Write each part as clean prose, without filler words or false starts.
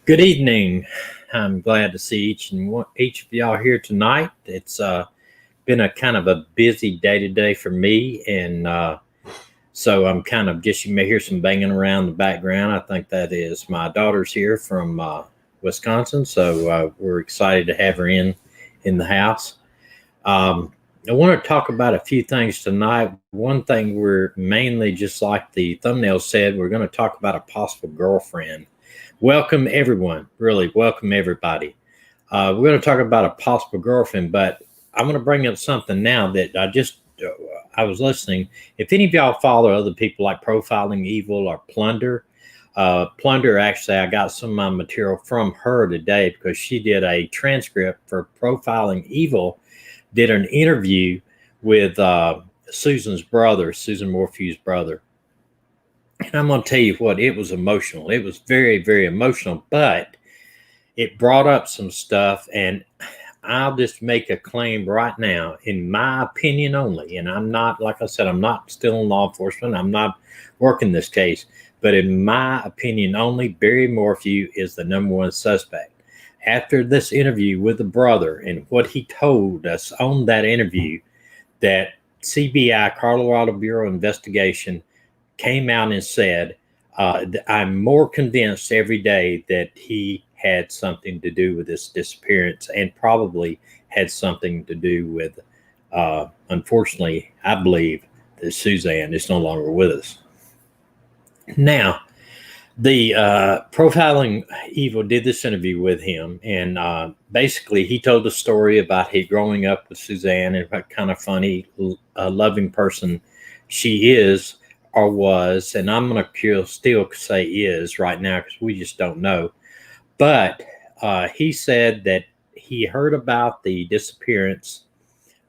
Good evening. I'm glad to see each of y'all here tonight. It's been a kind of a busy day today for me, and so I'm kind of just you may hear some banging around the background. I think that is my daughter's here from Wisconsin, so we're excited to have her in the house. Um, I want to talk about a few things tonight. One thing we're mainly just like the thumbnail said, we're going to talk about a possible girlfriend. Welcome everyone, really welcome everybody. We're going to talk about a possible girlfriend, but I'm going to bring up something now that I was listening. If any of y'all follow other people like Profiling Evil or Plunder, actually, I got some of my material from her today because she did a transcript for Profiling Evil, did an interview with Susan Morphew's brother. And I'm going to tell you what, it was emotional. It was very, very emotional, but it brought up some stuff. And I'll just make a claim right now, in my opinion only. And I'm not, like I said, I'm not still in law enforcement. I'm not working this case. But in my opinion only, Barry Morphew is the number one suspect. After this interview with the brother and what he told us on that interview, that CBI, Colorado Bureau of Investigation, came out and said, I'm more convinced every day that he had something to do with this disappearance and probably had something to do with, unfortunately, I believe that Suzanne is no longer with us. Now, the Profiling Evil did this interview with him, and basically he told the story about he growing up with Suzanne and what kind of funny, loving person she is or was, and I'm going to still say is right now because we just don't know. But he said that he heard about the disappearance.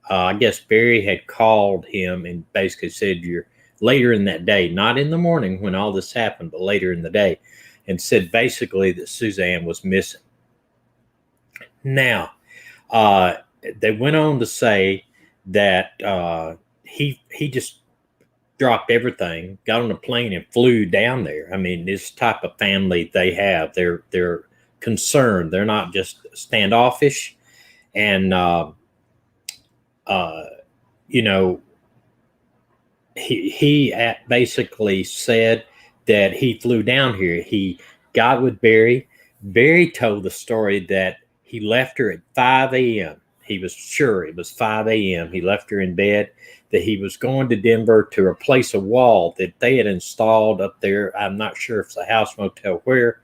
I guess Barry had called him and basically said, "You're later in that day, not in the morning when all this happened, but later in the day," and said basically that Suzanne was missing. Now, uh, they went on to say that he just dropped everything, got on a plane, and flew down there. I mean, this type of family they have, they're concerned. They're not just standoffish, and uh, you know, he basically said that he flew down here. He got with Barry. Barry told the story that he left her at 5 a.m. He was sure it was 5 a.m. He left her in bed, that he was going to Denver to replace a wall that they had installed up there. I'm not sure if it's a house motel where,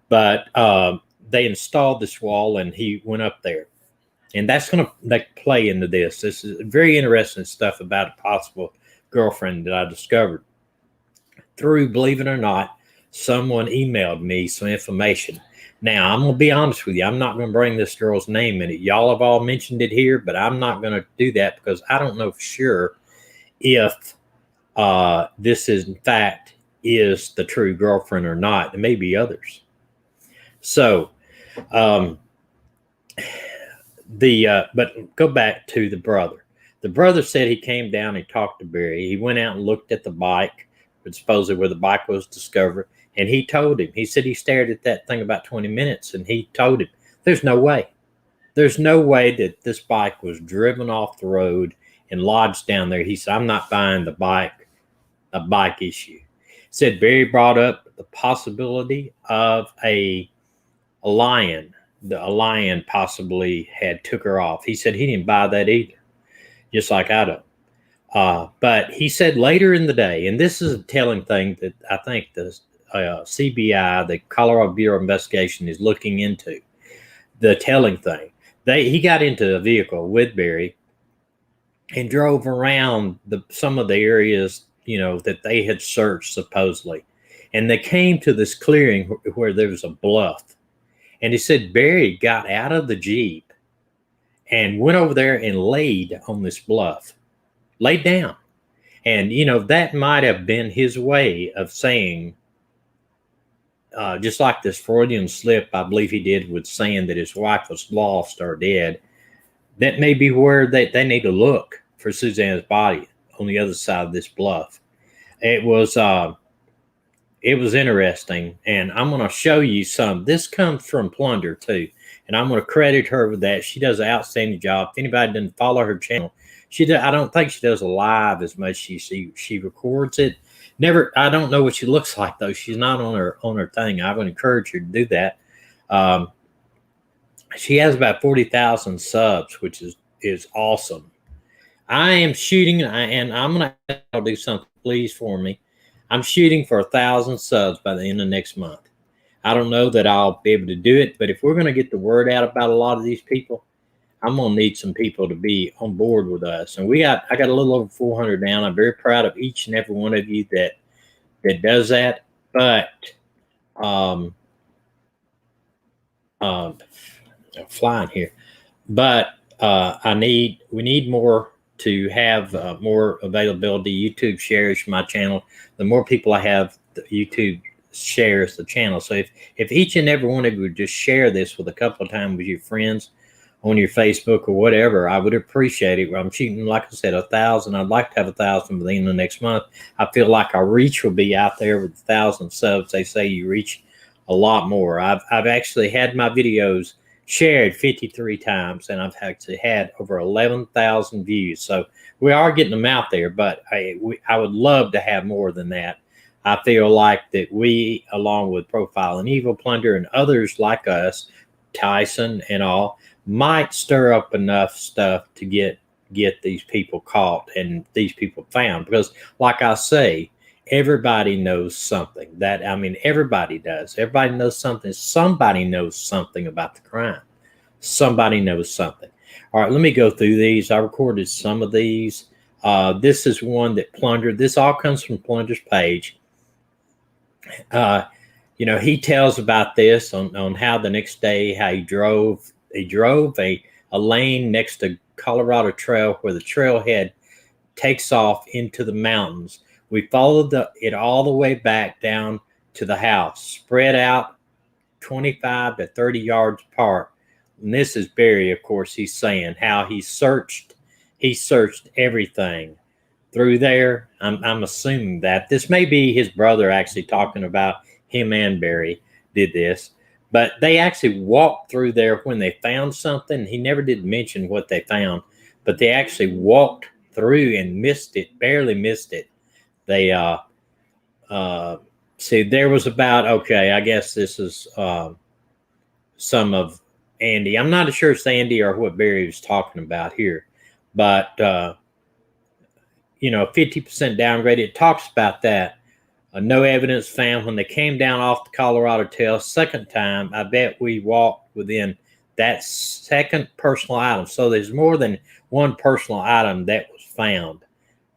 but they installed this wall and he went up there. And that's going to play into this. This is very interesting stuff about a possible girlfriend that I discovered through, believe it or not, someone emailed me some information. Now, I'm going to be honest with you. I'm not going to bring this girl's name in it. Y'all have all mentioned it here, but I'm not going to do that because I don't know for sure if this is, in fact, is the true girlfriend or not. There may be others. So, but go back to the brother. The brother said he came down and talked to Barry. He went out and looked at the bike, supposedly where the bike was discovered, and he told him. He said he stared at that thing about 20 minutes, and he told him, "There's no way. There's no way that this bike was driven off the road and lodged down there." He said, "I'm not buying a bike issue." Said Barry brought up the possibility of a lion. A lion possibly had took her off. He said he didn't buy that either, just like I don't. But he said later in the day, and this is a telling thing that I think the CBI, the Colorado Bureau of Investigation, is looking into. The telling thing, he got into a vehicle with Barry and drove around some of the areas that they had searched supposedly, and they came to this clearing where there was a bluff. And he said Barry got out of the Jeep and went over there and laid on this bluff, laid down. And, that might have been his way of saying, just like this Freudian slip, I believe he did with saying that his wife was lost or dead, that may be where they need to look for Suzanne's body on the other side of this bluff. It was it was interesting, and I'm going to show you some. This comes from Plunder too, and I'm going to credit her with that. She does an outstanding job. If anybody didn't follow her channel, I don't think she does a live as much. She records it. Never. I don't know what she looks like though. She's not on her thing. I would encourage her to do that. She has about 40,000 subs, which is awesome. I am shooting, and I'm going to do something, please, for me. I'm shooting for 1,000 subs by the end of next month. I don't know that I'll be able to do it, but if we're going to get the word out about a lot of these people, I'm going to need some people to be on board with us. And I got a little over 400 down. I'm very proud of each and every one of you that does that. But flying here, but we need more to have more availability. YouTube shares my channel. The more people I have, the YouTube shares the channel. So if each and every one of you would just share this with a couple of times with your friends on your Facebook or whatever, I would appreciate it. I'm shooting, like I said, 1,000. I'd like to have 1,000 by the end of next month. I feel like our reach will be out there with 1,000 subs. They say you reach a lot more. I've actually had my videos shared 53 times, and I've actually had over 11,000 views. So we are getting them out there, but I would love to have more than that. I feel like that we, along with Profile and Evil, Plunder, and others like us, Tyson and all, might stir up enough stuff to get these people caught and these people found. Because, like I say, everybody knows something. Everybody does. Everybody knows something. Somebody knows something about the crime. Somebody knows something. All right, let me go through these. I recorded some of these. This is one that Plunder. This all comes from Plunder's page. He tells about this on how the next day, how he drove a lane next to Colorado Trail where the trailhead takes off into the mountains. We followed it all the way back down to the house, spread out 25 to 30 yards apart. And this is Barry, of course. He's saying how he searched everything through there. I'm assuming that this may be his brother actually talking about him, and Barry did this, but they actually walked through there when they found something. He never did mention what they found, but they actually walked through and barely missed it. They see, there was about, okay, I guess this is some of Andy. I'm not sure it's Andy or what Barry was talking about here, but 50% downgrade. It talks about that. No evidence found when they came down off the Colorado Trail second time. I bet we walked within that second personal item. So there's more than one personal item that was found,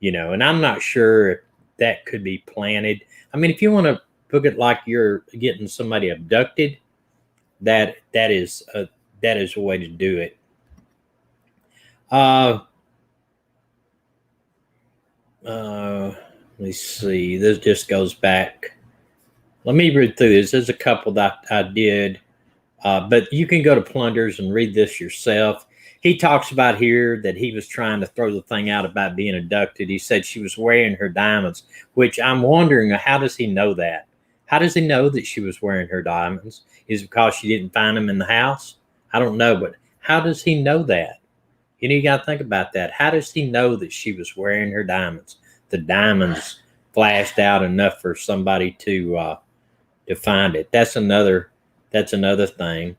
and I'm not sure if that could be planted. I mean, if you want to look at like you're getting somebody abducted, that is a way to do it. Let me see. This just goes back. Let me read through this. There's a couple that I did, but you can go to Plunders and read this yourself. He talks about here that he was trying to throw the thing out about being abducted. He said she was wearing her diamonds, which I'm wondering, how does he know that? How does he know that she was wearing her diamonds? Is it because she didn't find them in the house? I don't know, but how does he know that? You got to think about that. How does he know that she was wearing her diamonds? The diamonds flashed out enough for somebody to find it. That's another thing.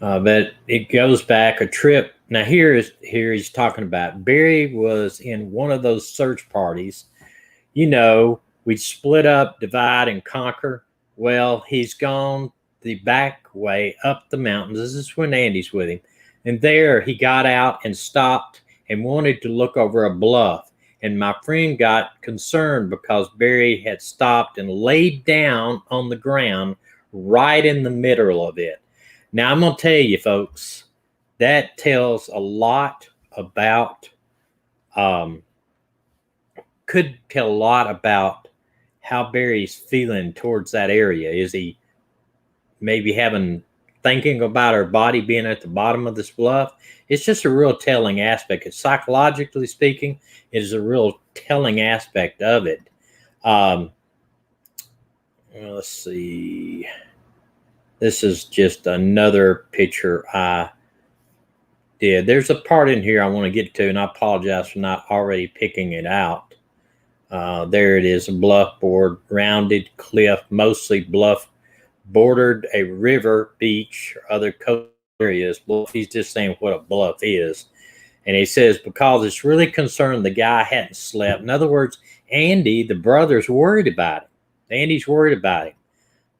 But it goes back a trip. Now here he's talking about Barry was in one of those search parties. We split up, divide, and conquer. Well, he's gone the back way up the mountains. This is when Andy's with him. And there he got out and stopped and wanted to look over a bluff. And my friend got concerned because Barry had stopped and laid down on the ground right in the middle of it. Now, I'm going to tell you, folks, that tells a lot about, could tell a lot about how Barry's feeling towards that area. Is he maybe having thinking about her body being at the bottom of this bluff. It's just a real telling aspect. It's psychologically speaking, it is a real telling aspect of it. Um, let's see. This is just another picture I did. There's a part in here I want to get to, and I apologize for not already picking it out. There it is, a bluff board, rounded cliff, mostly bluff, bordered a river, beach, or other coastal areas. Bluff, he's just saying what a bluff is. And he says, because it's really concerned the guy hadn't slept. In other words, Andy, the brother's worried about him. Andy's worried about him.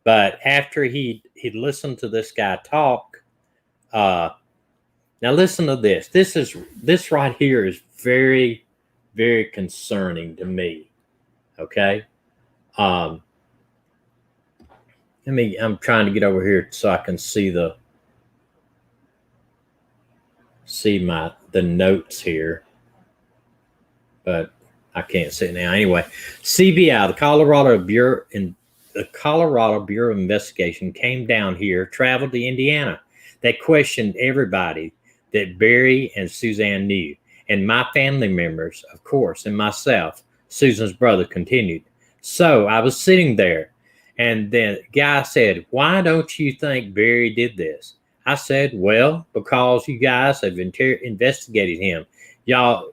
But after he'd listened to this guy talk, now listen to this. This right here is very, very concerning to me. Okay. I'm trying to get over here so I can see the notes here, but I can't see it now. Anyway, CBI, the Colorado Bureau of Investigation, came down here, traveled to Indiana. They questioned everybody that Barry and Suzanne knew, and my family members, of course, and myself. Susan's brother continued. So I was sitting there, and the guy said, "Why don't you think Barry did this?" I said, "Well, because you guys have investigated him. Y'all,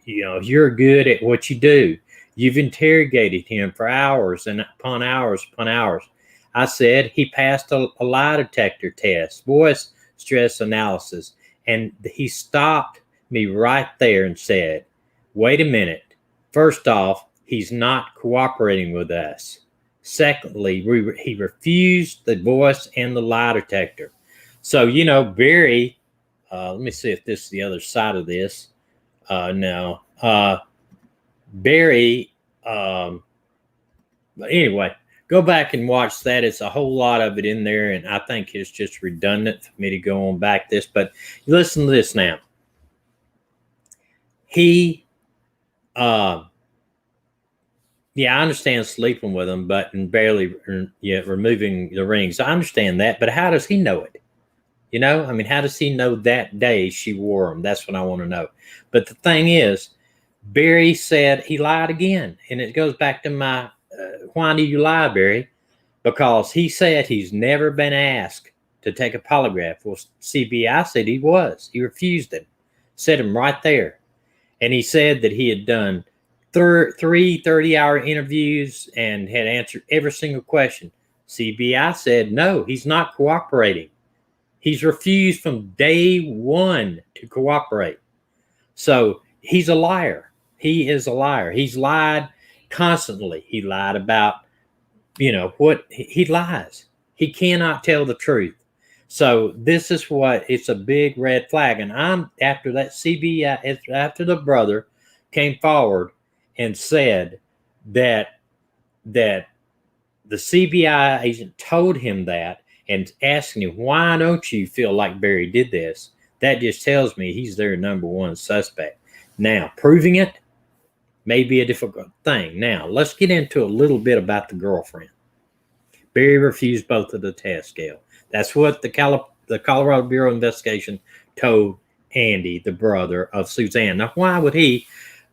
you're good at what you do. You've interrogated him for hours and upon hours upon hours." I said, "He passed a lie detector test, voice stress analysis." And he stopped me right there and said, "Wait a minute. First off, he's not cooperating with us. Secondly, he refused the voice and the lie detector." So, Barry, let me see if this is the other side of this. No. Barry, but anyway, go back and watch that. It's a whole lot of it in there, and I think it's just redundant for me to go on back this. But listen to this now. He, yeah, I understand sleeping with him, but and barely, removing the rings. I understand that, but how does he know it? How does he know that day she wore them? That's what I want to know. But the thing is, Barry said he lied again. And it goes back to my, why do you lie, Barry? Because he said he's never been asked to take a polygraph. Well, CBI said he was. He refused it. Said him right there. And he said that he had done three 30-hour interviews and had answered every single question. CBI said, no, he's not cooperating. He's refused from day one to cooperate. So he's a liar. He is a liar. He's lied constantly. He lied about, what he lies. He cannot tell the truth. So this is what, it's a big red flag. And after that CBI, after the brother came forward and said that the CBI agent told him that, and asking him, why don't you feel like Barry did this? That just tells me he's their number one suspect. Now, proving it may be a difficult thing. Now, let's get into a little bit about the girlfriend. Barry refused both of the test scale. That's what the Colorado Bureau of Investigation told Andy, the brother of Suzanne. Now, why would he?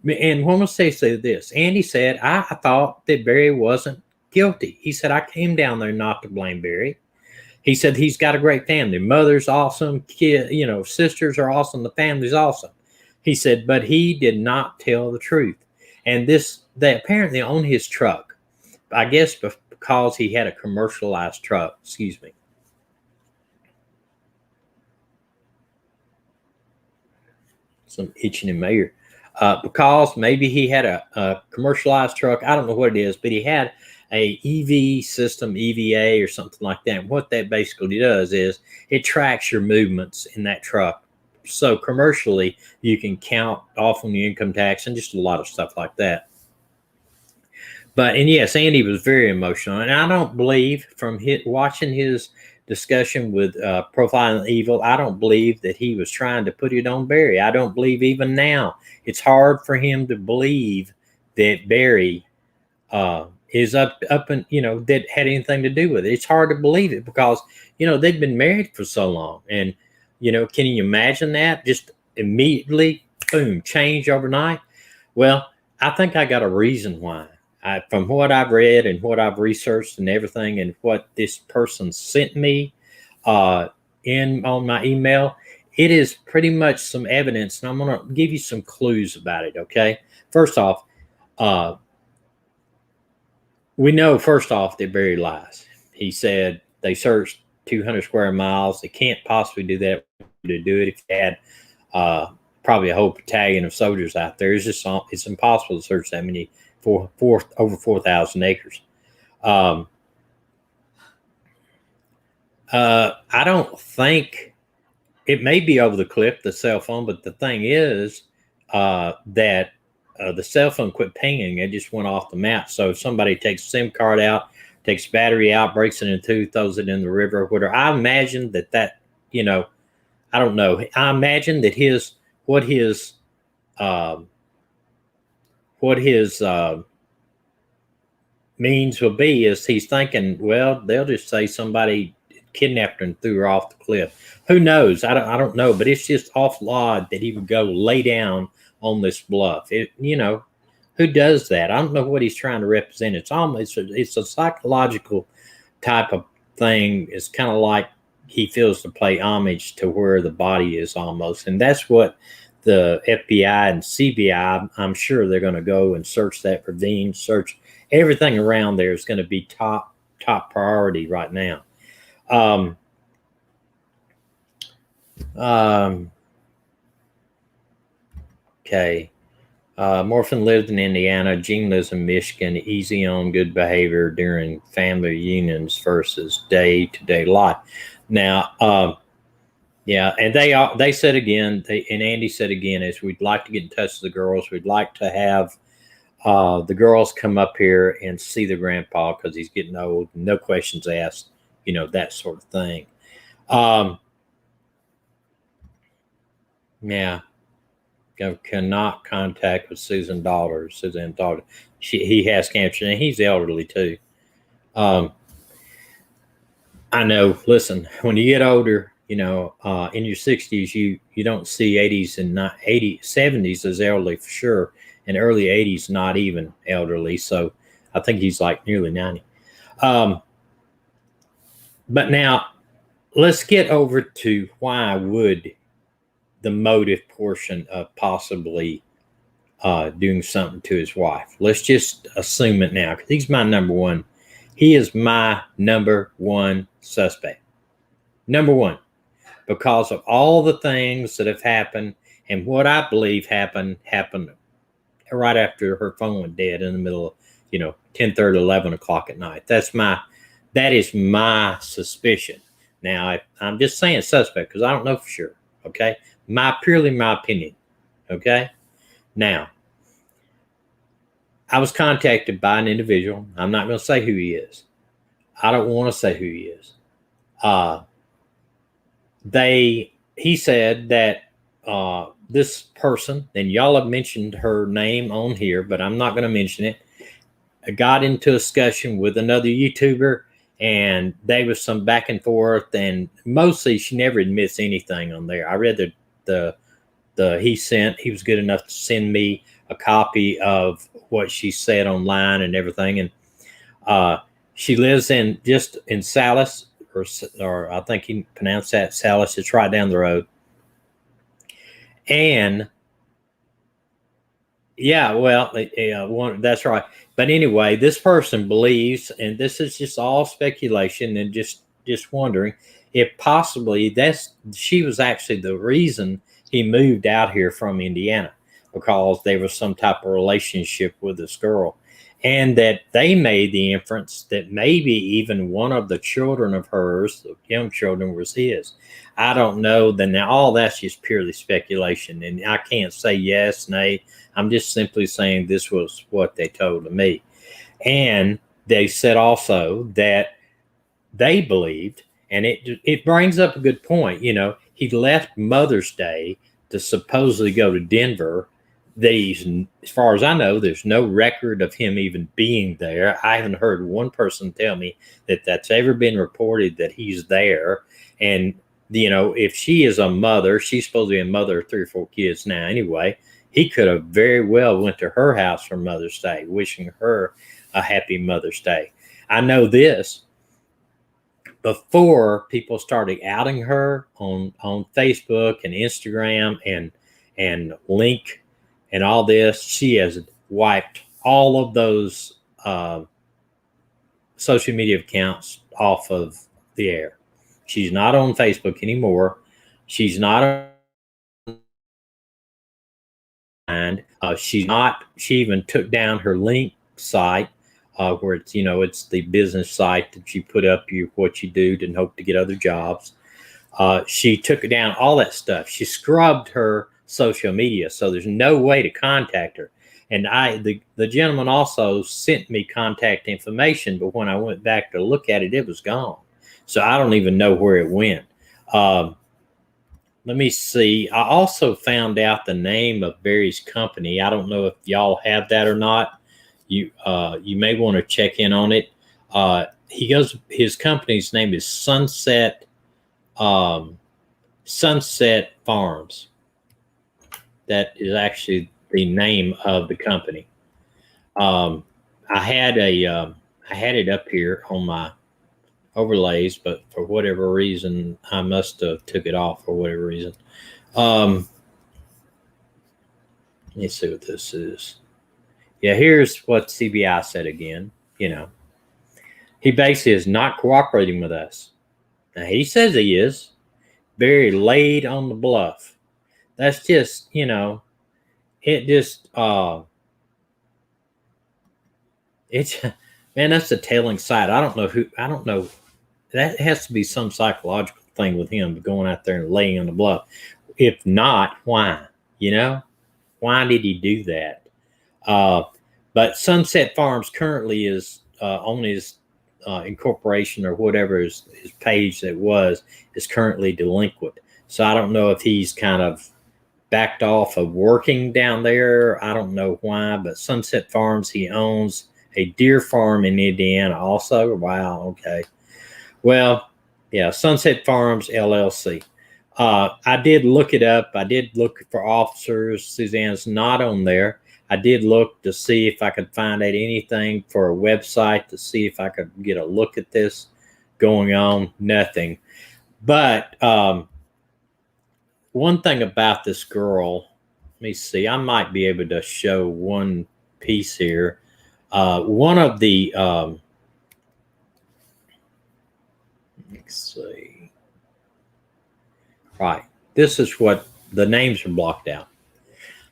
And when I say this, Andy said, I thought that Barry wasn't guilty. He said, I came down there not to blame Barry. He said he's got a great family. Mother's awesome. Sisters are awesome. The family's awesome. He said, but he did not tell the truth. And they apparently own his truck. I guess because he had a commercialized truck. Excuse me. Some itching in my ear. Because maybe he had a commercialized truck. I don't know what it is, but he had a EV system, EVA or something like that. And what that basically does is it tracks your movements in that truck. So commercially, you can count off on your income tax and just a lot of stuff like that. And yes, Andy was very emotional. And I don't believe from watching his discussion with Profiling Evil, I don't believe that he was trying to put it on Barry. I don't believe even now. It's hard for him to believe that Barry is up and that had anything to do with it. It's hard to believe it because they've been married for so long, and can you imagine that just immediately boom change overnight? Well, I think I got a reason why. From what I've read and what I've researched and everything, and what this person sent me uh, in on my email, it is pretty much some evidence, and I'm going to give you some clues about it. Okay, first off, uh, we know first off that Barry lies. He said they searched 200 square miles. They can't possibly do that to do it if you had probably a whole battalion of soldiers out there. It's impossible to search that many over 4,000 acres. I don't think it may be over the cliff, the cell phone, but the thing is that the cell phone quit pinging. It just went off the map. So if somebody takes a SIM card out, takes battery out, breaks it in two, throws it in the river or whatever, I imagine that I don't know. I imagine that what his uh, means will be is he's thinking, well, they'll just say somebody kidnapped her and threw her off the cliff. Who knows? I don't know, but it's just awful odd that he would go lay down on this bluff. Who does that? I don't know what he's trying to represent. It's a psychological type of thing. It's kind of like he feels to pay homage to where the body is almost, and that's what the FBI and CBI. I'm sure they're going to go and search that ravine, search everything around there is going to be top priority right now. Okay. Morphew lived in Indiana. Gene lives in Michigan. Easy on good behavior during family reunions versus day-to-day life. Now, yeah, and they said again, and Andy said again, is we'd like to get in touch with the girls. We'd like to have the girls come up here and see the grandpa because he's getting old. No questions asked, that sort of thing. Yeah. Cannot contact with Suzanne's daughter. He has cancer, and he's elderly too. I know. Listen, when you get older, in your 60s, you don't see 80s and not 70s as elderly for sure, and early 80s not even elderly. So I think he's like nearly 90. But now let's get over to why would the motive portion of possibly doing something to his wife. Let's just assume it now because he's my number one. He is my number one suspect. Number one, because of all the things that have happened and what I believe happened right after her phone went dead in the middle of 10:30, 11 o'clock at night. That is my suspicion. Now I'm just saying suspect because I don't know for sure. Okay. Purely my opinion. Okay. Now, I was contacted by an individual. I'm not going to say who he is. I don't want to say who he is. He said that this person, and y'all have mentioned her name on here, but I'm not going to mention it, got into a discussion with another YouTuber, and there was some back and forth, and mostly she never admits anything on there. I read he was good enough to send me a copy of what she said online and everything. And she lives in Salis, or I think he pronounced that Salis. It's right down the road. And yeah, well, that's right. But anyway, this person believes, and this is just all speculation and just wondering if possibly she was actually the reason he moved out here from Indiana, because there was some type of relationship with this girl, and that they made the inference that maybe even one of the children of hers, the young children, was his. I don't know. Then all that's just purely speculation, and I can't say yes, nay. I'm just simply saying this was what they told me. And they said also that they believed, and it brings up a good point. He left Mother's Day to supposedly go to Denver as far as I know, there's no record of him even being there. I haven't heard one person tell me that that's ever been reported that he's there. And if she is a mother, she's supposed to be a mother of 3 or 4 kids now anyway. He could have very well went to her house for Mother's Day, wishing her a happy Mother's Day. I know this. Before people started outing her on Facebook and Instagram and Link and all this, she has wiped all of those social media accounts off of the air. She's not on Facebook anymore. She's not she's not. She even took down her Link site, where it's the business site that you put up what you do and hope to get other jobs. She took down all that stuff. She scrubbed her social media, so there's no way to contact her. And the gentleman also sent me contact information, but when I went back to look at it, it was gone. So I don't even know where it went. Let me see. I also found out the name of Barry's company. I don't know if y'all have that or not. You may want to check in on it. His company's name is Sunset Farms. That is actually the name of the company. I had it up here on my overlays, but for whatever reason, I must have took it off for whatever reason. Let's see what this is. Yeah, here's what CBI said again. He basically is not cooperating with us. Now, he says he is. Very laid on the bluff. That's just, it just, it's, man, that's a telling sight. I don't know. That has to be some psychological thing with him going out there and laying on the bluff. If not, why? Why did he do that? But Sunset Farms currently is on his incorporation or whatever his page that is currently delinquent. So I don't know if he's kind of backed off of working down there. I don't know why, but Sunset Farms, he owns a deer farm in Indiana also. Wow. Okay. Well, yeah, Sunset Farms LLC. I did look it up. I did look for officers. Suzanne's not on there. I did look to see if I could find out anything for a website to see if I could get a look at this going on. Nothing. But one thing about this girl, let me see. I might be able to show one piece here. One of the let's see. Right. This is what the names are blocked out.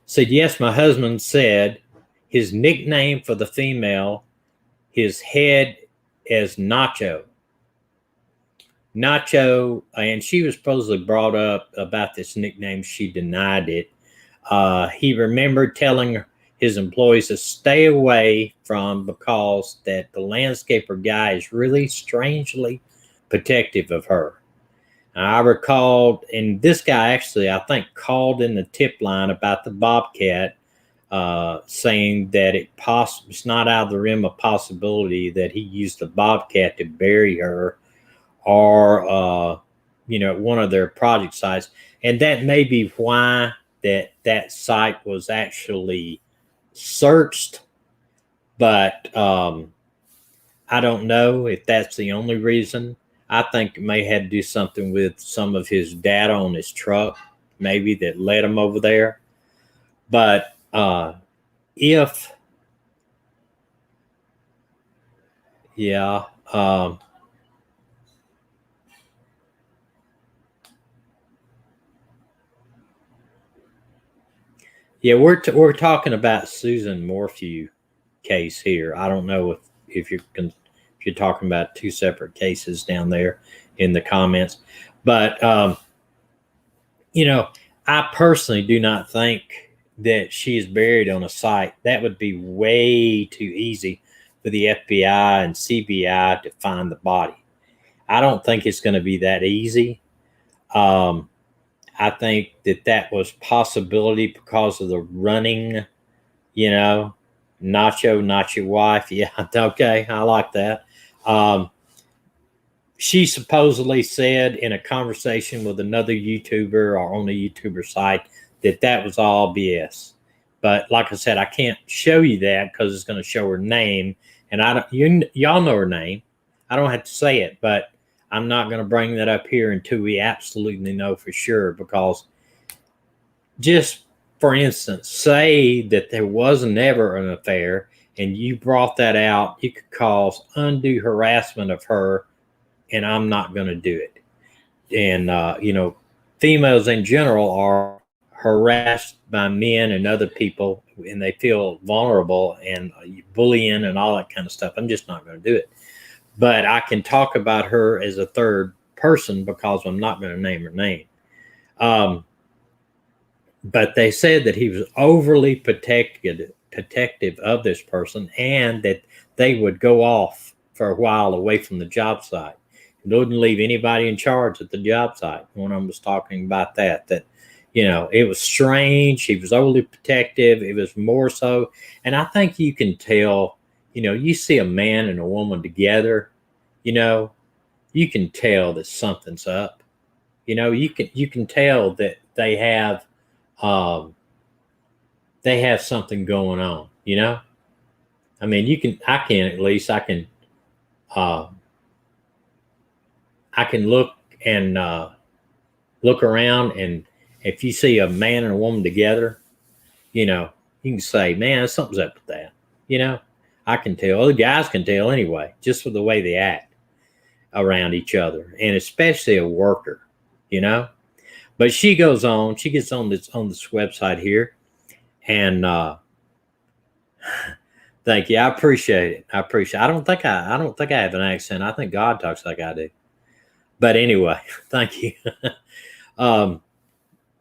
Said, yes, my husband said his nickname for the female, his head as Nacho. Nacho, and she was supposedly brought up about this nickname. She denied it. He remembered telling his employees to stay away from because that the landscaper guy is really strangely protective of her. I recalled, and this guy actually, I think, called in the tip line about the bobcat, saying that it's not out of the realm of possibility that he used the bobcat to bury her, or one of their project sites, and that may be why that site was actually searched, but I don't know if that's the only reason. I think it may have to do something with some of his data on his truck, maybe, that led him over there. But if, yeah, yeah, we're talking about Susan Morphew case here. I don't know if you're talking about two separate cases down there in the comments, but I personally do not think that she is buried on a site. That would be way too easy for the FBI and CBI to find the body. I don't think it's going to be that easy. I think that was possibility because of the running, you know, Nacho, not your wife. Yeah, okay, I like that. Um, she supposedly said in a conversation with another YouTuber or on a YouTuber site that was all BS. But like I said, I can't show you that because it's going to show her name, and I don't. Y'all know her name. I don't have to say it, but I'm not going to bring that up here until we absolutely know for sure. Because just for instance, say that there was never an affair, and you brought that out, you could cause undue harassment of her, and I'm not going to do it. And females in general are harassed by men and other people, and they feel vulnerable and bullying and all that kind of stuff. I'm just not going to do it. But I can talk about her as a third person because I'm not going to name her name. But they said that he was overly protective of this person, and that they would go off for a while away from the job site. He wouldn't leave anybody in charge at the job site. One of them was talking about that it was strange. He was overly protective. It was more so, and I think you can tell. You see a man and a woman together. You can tell that something's up. You can tell that um, they have something going on. I mean, uh, I can look and look around, and if you see a man and a woman together, you know, you can say, man, something's up with that. You know, I can tell. Other guys can tell anyway, just for the way they act around each other, and especially a worker. You know, but she goes on. She gets on this website here, and thank you. I appreciate it. I appreciate. I don't think I have an accent. I think God talks like I do. But anyway, thank you. um,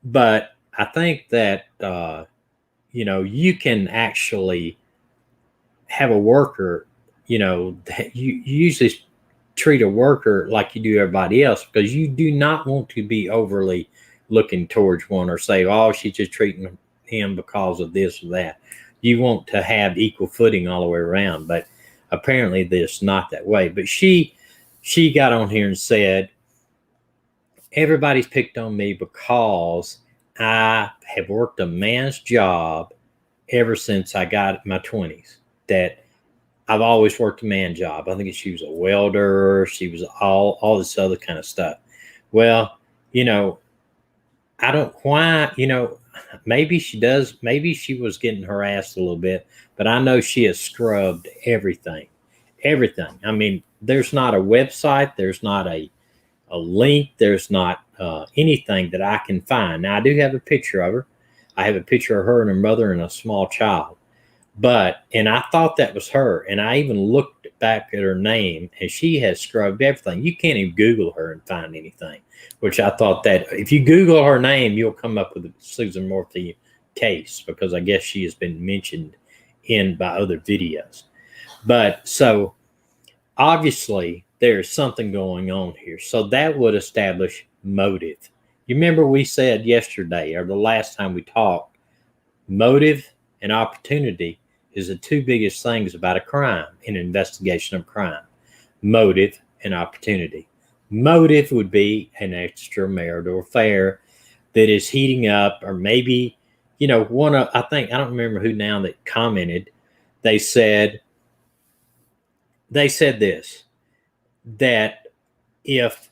but I think that you can actually have a worker. That you usually treat a worker like you do everybody else, because you do not want to be overly looking towards one or say, oh, she's just treating him because of this or that. You want to have equal footing all the way around. But apparently this not that way. But she got on here and said, everybody's picked on me because I have worked a man's job ever since I got my 20s. That I've always worked a man job. I think she was a welder. She was all this other kind of stuff. Well, I don't why, maybe she does. Maybe she was getting harassed a little bit, but I know she has scrubbed everything. Everything. I mean, there's not a website. There's not a link. There's not anything that I can find. Now, I do have a picture of her. I have a picture of her and her mother and a small child. And I thought that was her. And I even looked back at her name, and she has scrubbed everything. You can't even Google her and find anything, which I thought that if you Google her name, you'll come up with the Susan Morphew case, because I guess she has been mentioned by other videos. But so obviously there's something going on here. So that would establish motive. You remember we said yesterday, or the last time we talked, motive and opportunity is the two biggest things about a crime, in an investigation of crime. Motive and opportunity. Motive would be an extramarital affair that is heating up, or maybe, I don't remember who now that commented. They said this, that if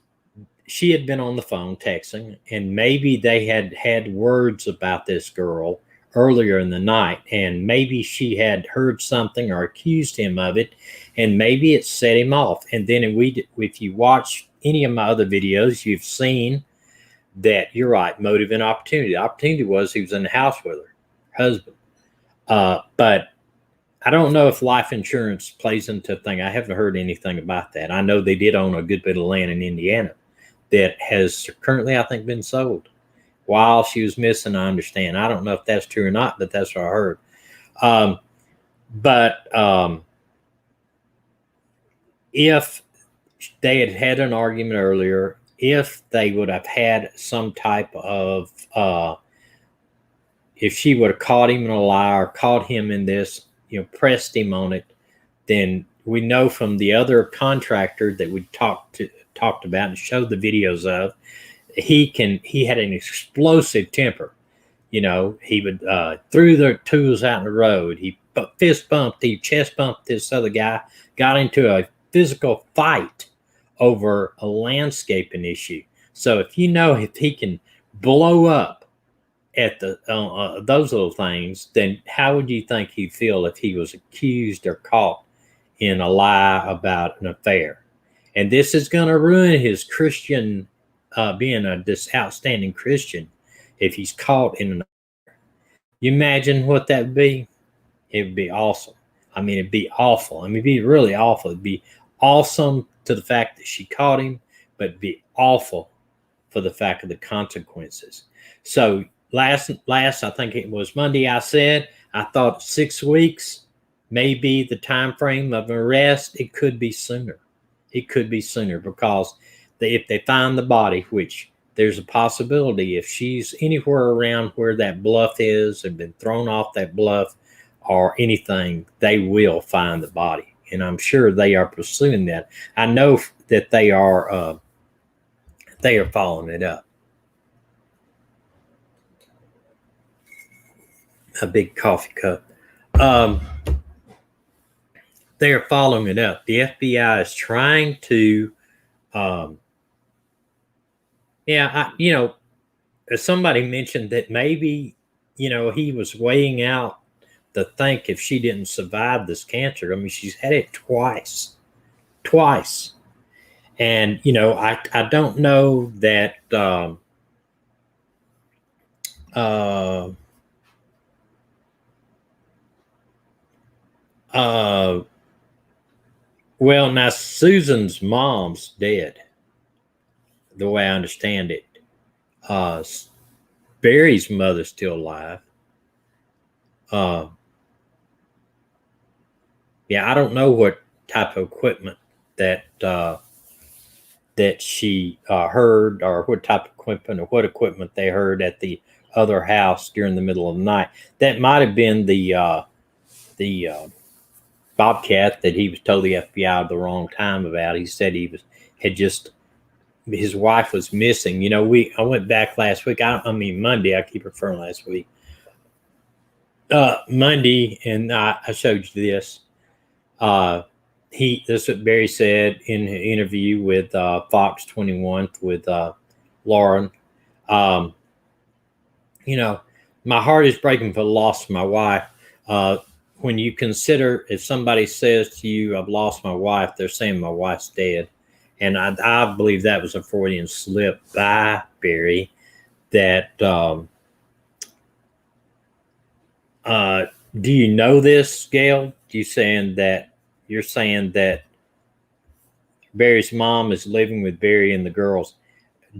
she had been on the phone texting, and maybe they had words about this girl earlier in the night, and maybe she had heard something or accused him of it, and maybe it set him off. And then if you watch any of my other videos, you've seen that you're right, motive and opportunity. The opportunity was he was in the house with her husband. But I don't know if life insurance plays into a thing. I haven't heard anything about that. I know they did own a good bit of land in Indiana that has currently, I think, been sold while she was missing. I understand. I don't know if that's true or not, but that's what I heard. If they had an argument earlier, if they would have had some type of, if she would have caught him in a lie or caught him in this, pressed him on it, then we know from the other contractor that we talked about and showed the videos of, he had an explosive temper. He would threw the tools out in the road. He fist bumped, he chest bumped this other guy, got into a physical fight over a landscaping issue. So if he can blow up at those little things, then how would you think he'd feel if he was accused or caught in a lie about an affair? And this is going to ruin his Christian, being this outstanding Christian, if he's caught in an affair. You imagine what that would be? It would be awesome. I mean, it'd be awful. I mean, it'd be really awful. It'd be awesome to the fact that she caught him, but it'd be awful for the fact of the consequences. So last, I think it was Monday, I said, I thought 6 weeks may be the time frame of arrest. It could be sooner. It could be sooner because if they find the body, which there's a possibility if she's anywhere around where that bluff is and been thrown off that bluff or anything, they will find the body. And I'm sure they are pursuing that. I know that they are following it up. A big coffee cup. They are following it up. The FBI is trying to, somebody mentioned that maybe, he was weighing out to think if she didn't survive this cancer. I mean, she's had it twice. And, I don't know that, well, now Susan's mom's dead, the way I understand it. Barry's mother's still alive. I don't know what type of equipment that she heard, or what type of equipment, or what equipment they heard at the other house during the middle of the night. That might have been the Bobcat that he was told the FBI at the wrong time about. He said his wife was missing. I went back last week. Monday. I keep referring last week. Monday, and I showed you this. This is what Barry said in an interview with Fox 21 with Lauren. My heart is breaking for the loss of my wife. When you consider, if somebody says to you, I've lost my wife, they're saying my wife's dead. And I believe that was a Freudian slip by Barry. That, do you know this, Gail? You're saying that Barry's mom is living with Barry and the girls.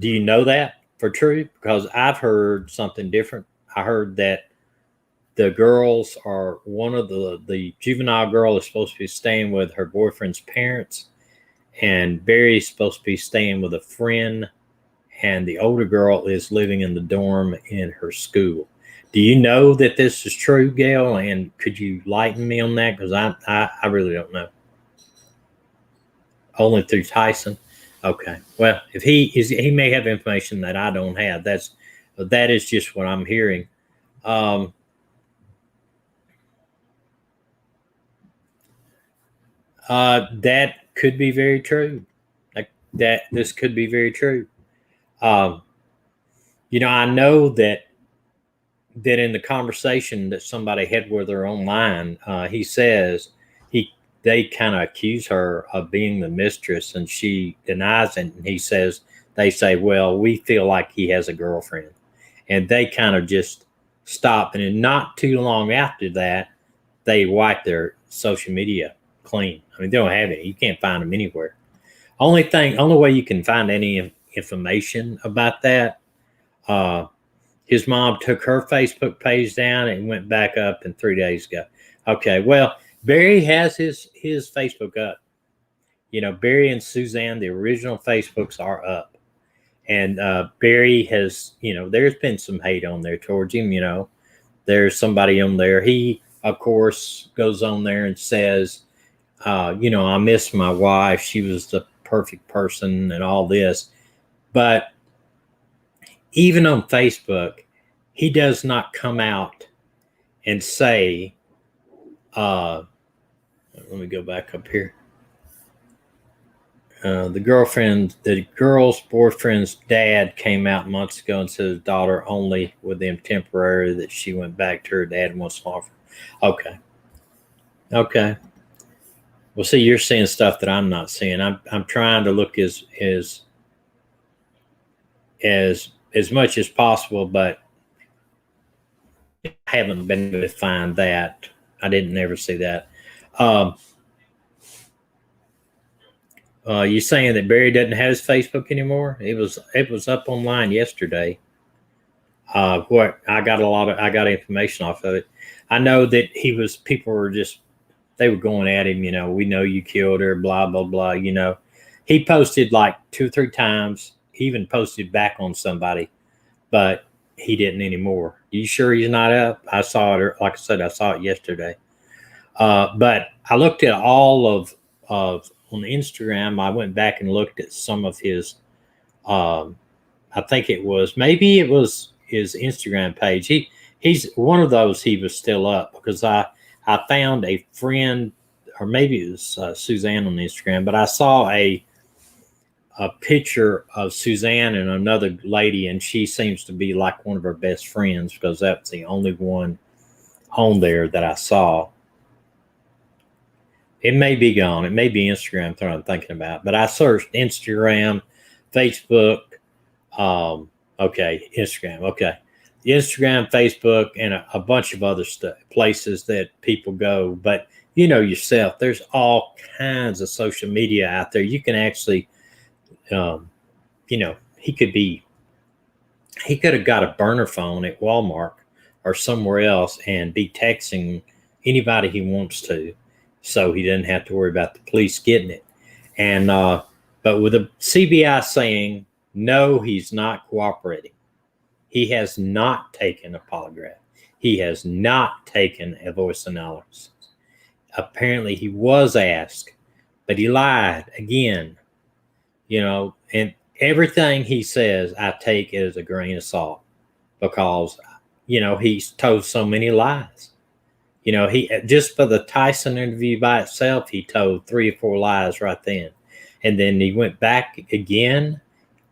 Do you know that for true? Because I've heard something different. I heard that the girls are the juvenile girl is supposed to be staying with her boyfriend's parents, and Barry's supposed to be staying with a friend, and the older girl is living in the dorm in her school. Do you know that this is true, Gail? And could you lighten me on that? Because I really don't know. Only through Tyson. Okay. Well, if he may have information that I don't have. That is just what I'm hearing. That could be very true. That this could be very true. I know that in the conversation that somebody had with her online, he says they kind of accuse her of being the mistress, and she denies it. And they say, well, we feel like he has a girlfriend, and they kind of just stop. And not too long after that, they wipe their social media clean. I mean, they don't have any. You can't find them anywhere. Only way you can find any information about that, his mom took her Facebook page down and went back up in 3 days ago. Okay, well, Barry has his Facebook up. Barry and Suzanne, the original Facebooks are up. And Barry has, there's been some hate on there towards him. There's somebody on there. He, of course, goes on there and says, I miss my wife. She was the perfect person and all this. But even on Facebook, he does not come out and say, let me go back up here. The girl's boyfriend's dad came out months ago and said his daughter only with them temporary, that she went back to her dad once more. Okay. Okay. Well, see, you're seeing stuff that I'm not seeing. I'm trying to look as much as possible, but I haven't been able to find that. I didn't ever see that. You saying that Barry doesn't have his Facebook anymore? It was up online yesterday. What I got information off of it. I know that people were they were going at him. We know you killed her. Blah blah blah. He posted like 2 or 3 times. He even posted back on somebody, but he didn't anymore. You sure he's not up? I saw it. Like I said, I saw it yesterday. But I looked at all of on Instagram. I went back and looked at some of his. I think it was his Instagram page. He's one of those. He was still up because I found a friend, or maybe it was Suzanne on Instagram, but I saw a picture of Suzanne and another lady, and she seems to be like one of her best friends because that's the only one on there that I saw. It may be gone. It may be Instagram that I'm thinking about. But I searched Instagram, Facebook. Okay, Instagram. Okay. Instagram, Facebook, and a bunch of other places that people go. But yourself, there's all kinds of social media out there. You can actually, he could have got a burner phone at Walmart or somewhere else and be texting anybody he wants to, so he didn't have to worry about the police getting it. And but with the CBI saying no, he's not cooperating. He has not taken a polygraph. He has not taken a voice analysis. Apparently, he was asked, but he lied again. And everything he says, I take as a grain of salt because, he's told so many lies. He just for the Tyson interview by itself, he told 3 or 4 lies right then. And then he went back again.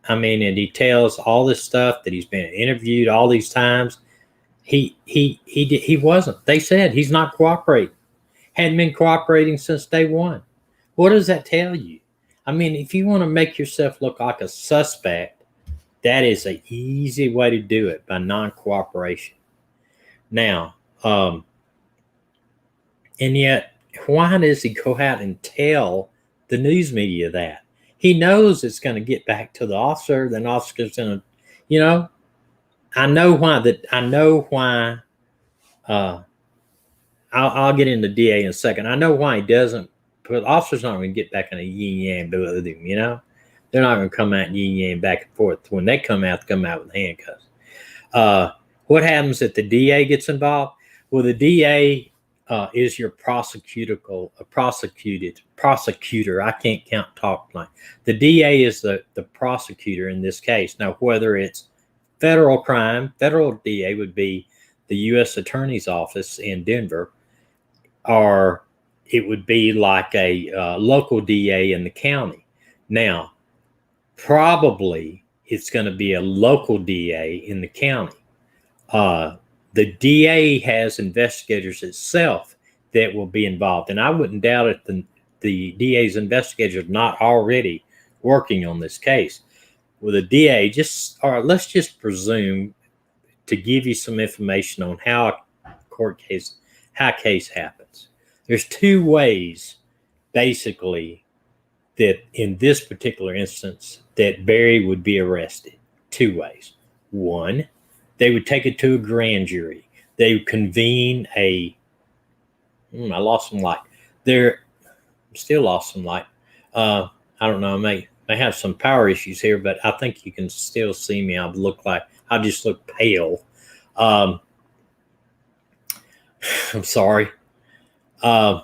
And he tells all this stuff that he's been interviewed all these times. He wasn't. They said he's not cooperating. Hadn't been cooperating since day one. What does that tell you? If you want to make yourself look like a suspect, that is an easy way to do it, by non-cooperation. Now, and yet, why does he go out and tell the news media that? He knows it's going to get back to the officer. Then the officer's going to, I know why. I'll get into DA in a second. I know why he doesn't. But officers aren't going to get back in a yin yang with him. They're not going to come out and yin yang back and forth. When they come out with handcuffs. What happens if the DA gets involved? Well, the DA is your prosecutor. I can't talk like the DA is the prosecutor in this case. Now, whether it's federal crime, federal DA would be the U.S. Attorney's Office in Denver, or it would be like a local DA in the county. Now, probably it's going to be a local DA in the county. The DA has investigators itself that will be involved. And I wouldn't doubt it the DA's investigators are not already working on this case. With a DA, let's just presume, to give you some information on how a case happens. There's 2 ways, basically, that in this particular instance, that Barry would be arrested. 2 ways. One, they would take it to a grand jury. They would convene I lost some light. Still lost some light. I don't know. I have some power issues here, but I think you can still see me. I just look pale. Um, I'm sorry. Uh,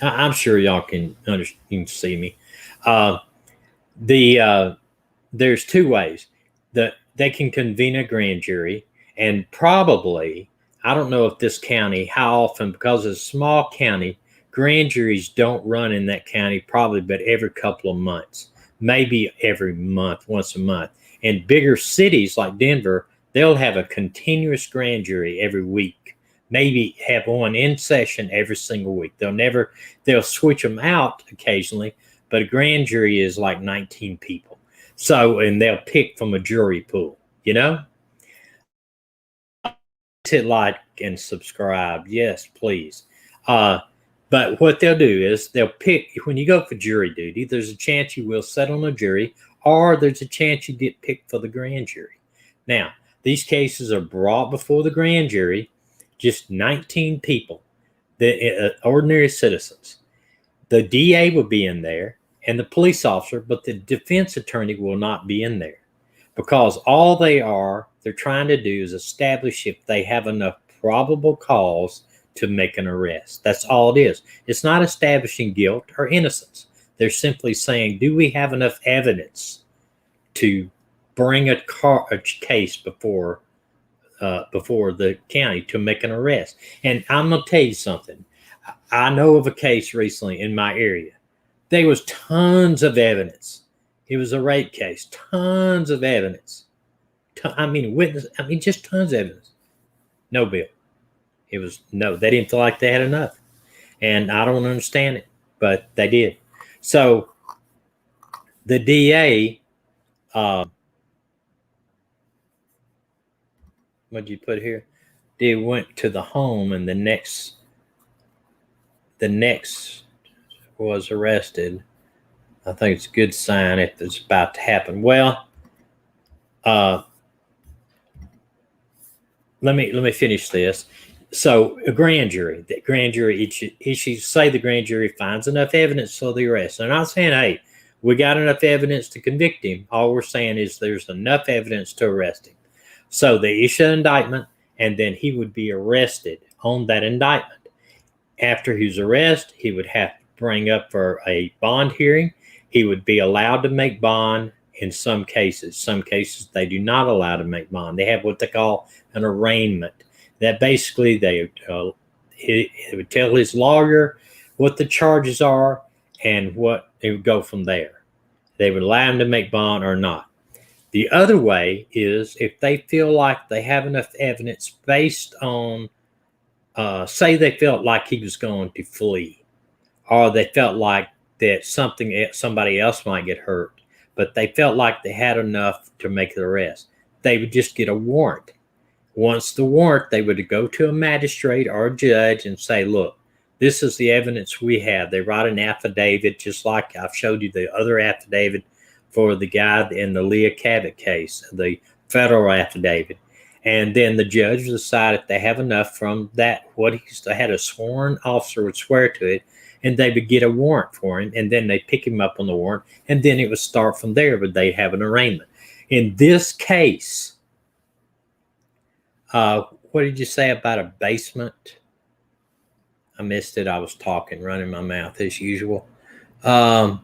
I'm sure y'all can understand. You can see me. Uh, the There's two ways that they can convene a grand jury, and probably, I don't know if this county, how often, because it's a small county, grand juries don't run in that county probably but every couple of months, maybe every month, once a month. In bigger cities like Denver, they'll have a continuous grand jury every week, maybe have one in session every single week. They'll switch them out occasionally, but a grand jury is like 19 people. So, and they'll pick from a jury pool, you know? Hit like and subscribe. Yes, please. Uh, but what they'll do is they'll pick, when you go for jury duty, there's a chance you will sit on a jury, or there's a chance you get picked for the grand jury. Now, these cases are brought before the grand jury, just 19 people, the ordinary citizens. The DA will be in there and the police officer, but the defense attorney will not be in there, because all they're trying to do is establish if they have enough probable cause to make an arrest. That's all it is. It's not establishing guilt or innocence. They're simply saying, do we have enough evidence to bring a case before the county to make an arrest? And I'm going to tell you something. I know of a case recently in my area. There was tons of evidence. It was a rape case. Tons of evidence. Just tons of evidence. No bill. It was no. They didn't feel like they had enough, and I don't understand it, but they did. So the DA, what'd you put here? They went to the home, and the next was arrested. I think it's a good sign if it's about to happen. Well, let me finish this. So the grand jury issues, say the grand jury finds enough evidence for the arrest. They're not saying, hey, we got enough evidence to convict him. All we're saying is there's enough evidence to arrest him. So they issue an indictment, and then he would be arrested on that indictment. After his arrest, he would have to bring up for a bond hearing. He would be allowed to make bond in some cases. Some cases they do not allow to make bond. They have what they call an arraignment. That basically he would tell his lawyer what the charges are and what it would go from there. They would allow him to make bond or not. The other way is if they feel like they have enough evidence based on, say they felt like he was going to flee, or they felt like that somebody else might get hurt, but they felt like they had enough to make the arrest, they would just get a warrant. Once the warrant, they would go to a magistrate or a judge and say, look, this is the evidence we have. They write an affidavit, just like I've showed you the other affidavit for the guy in the Leah Cabot case, the federal affidavit. And then the judge will decide if they have enough from that, they had a sworn officer would swear to it, and they would get a warrant for him, and then they pick him up on the warrant, and then it would start from there, but they have an arraignment. In this case, what did you say about a basement? I missed it. I was talking, running my mouth as usual. Know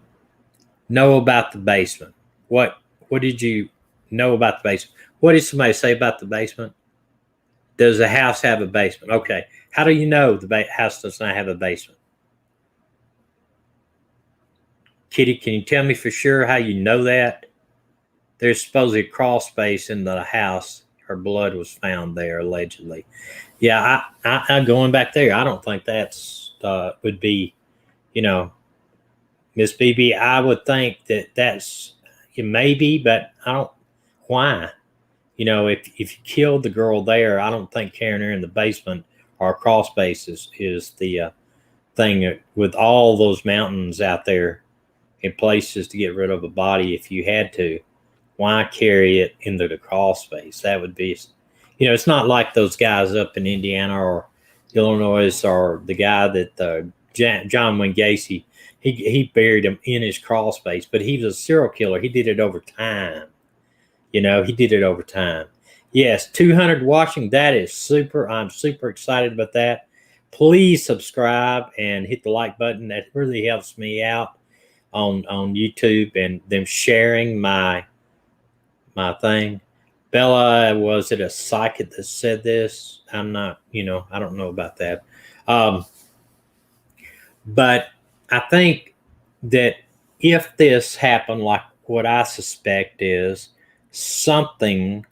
about the basement. What did you know about the basement? What did somebody say about the basement? Does the house have a basement? Okay. How do you know the house does not have a basement? Kitty, can you tell me for sure how you know that? There's supposedly a crawl space in the house. Her blood was found there, allegedly. Yeah, I going back there, I don't think that's would be, Miss BB. I would think that's maybe, but I don't. Why? If you killed the girl there, I don't think carrying her in the basement or a crawl space is the thing with all those mountains out there in places to get rid of a body. If you had to, why carry it into the crawl space? That would be, it's not like those guys up in Indiana or Illinois or the guy that John Wayne Gacy he buried him in his crawl space. But he was a serial killer. He did it over time. He did it over time. Yes, 200 watching. That is super. I'm super excited about that. Please subscribe and hit the like button. That really helps me out on YouTube, and them sharing my thing. Bella, was it a psychic that said this? I'm not, I don't know about that. But I think that if this happened, like what I suspect is something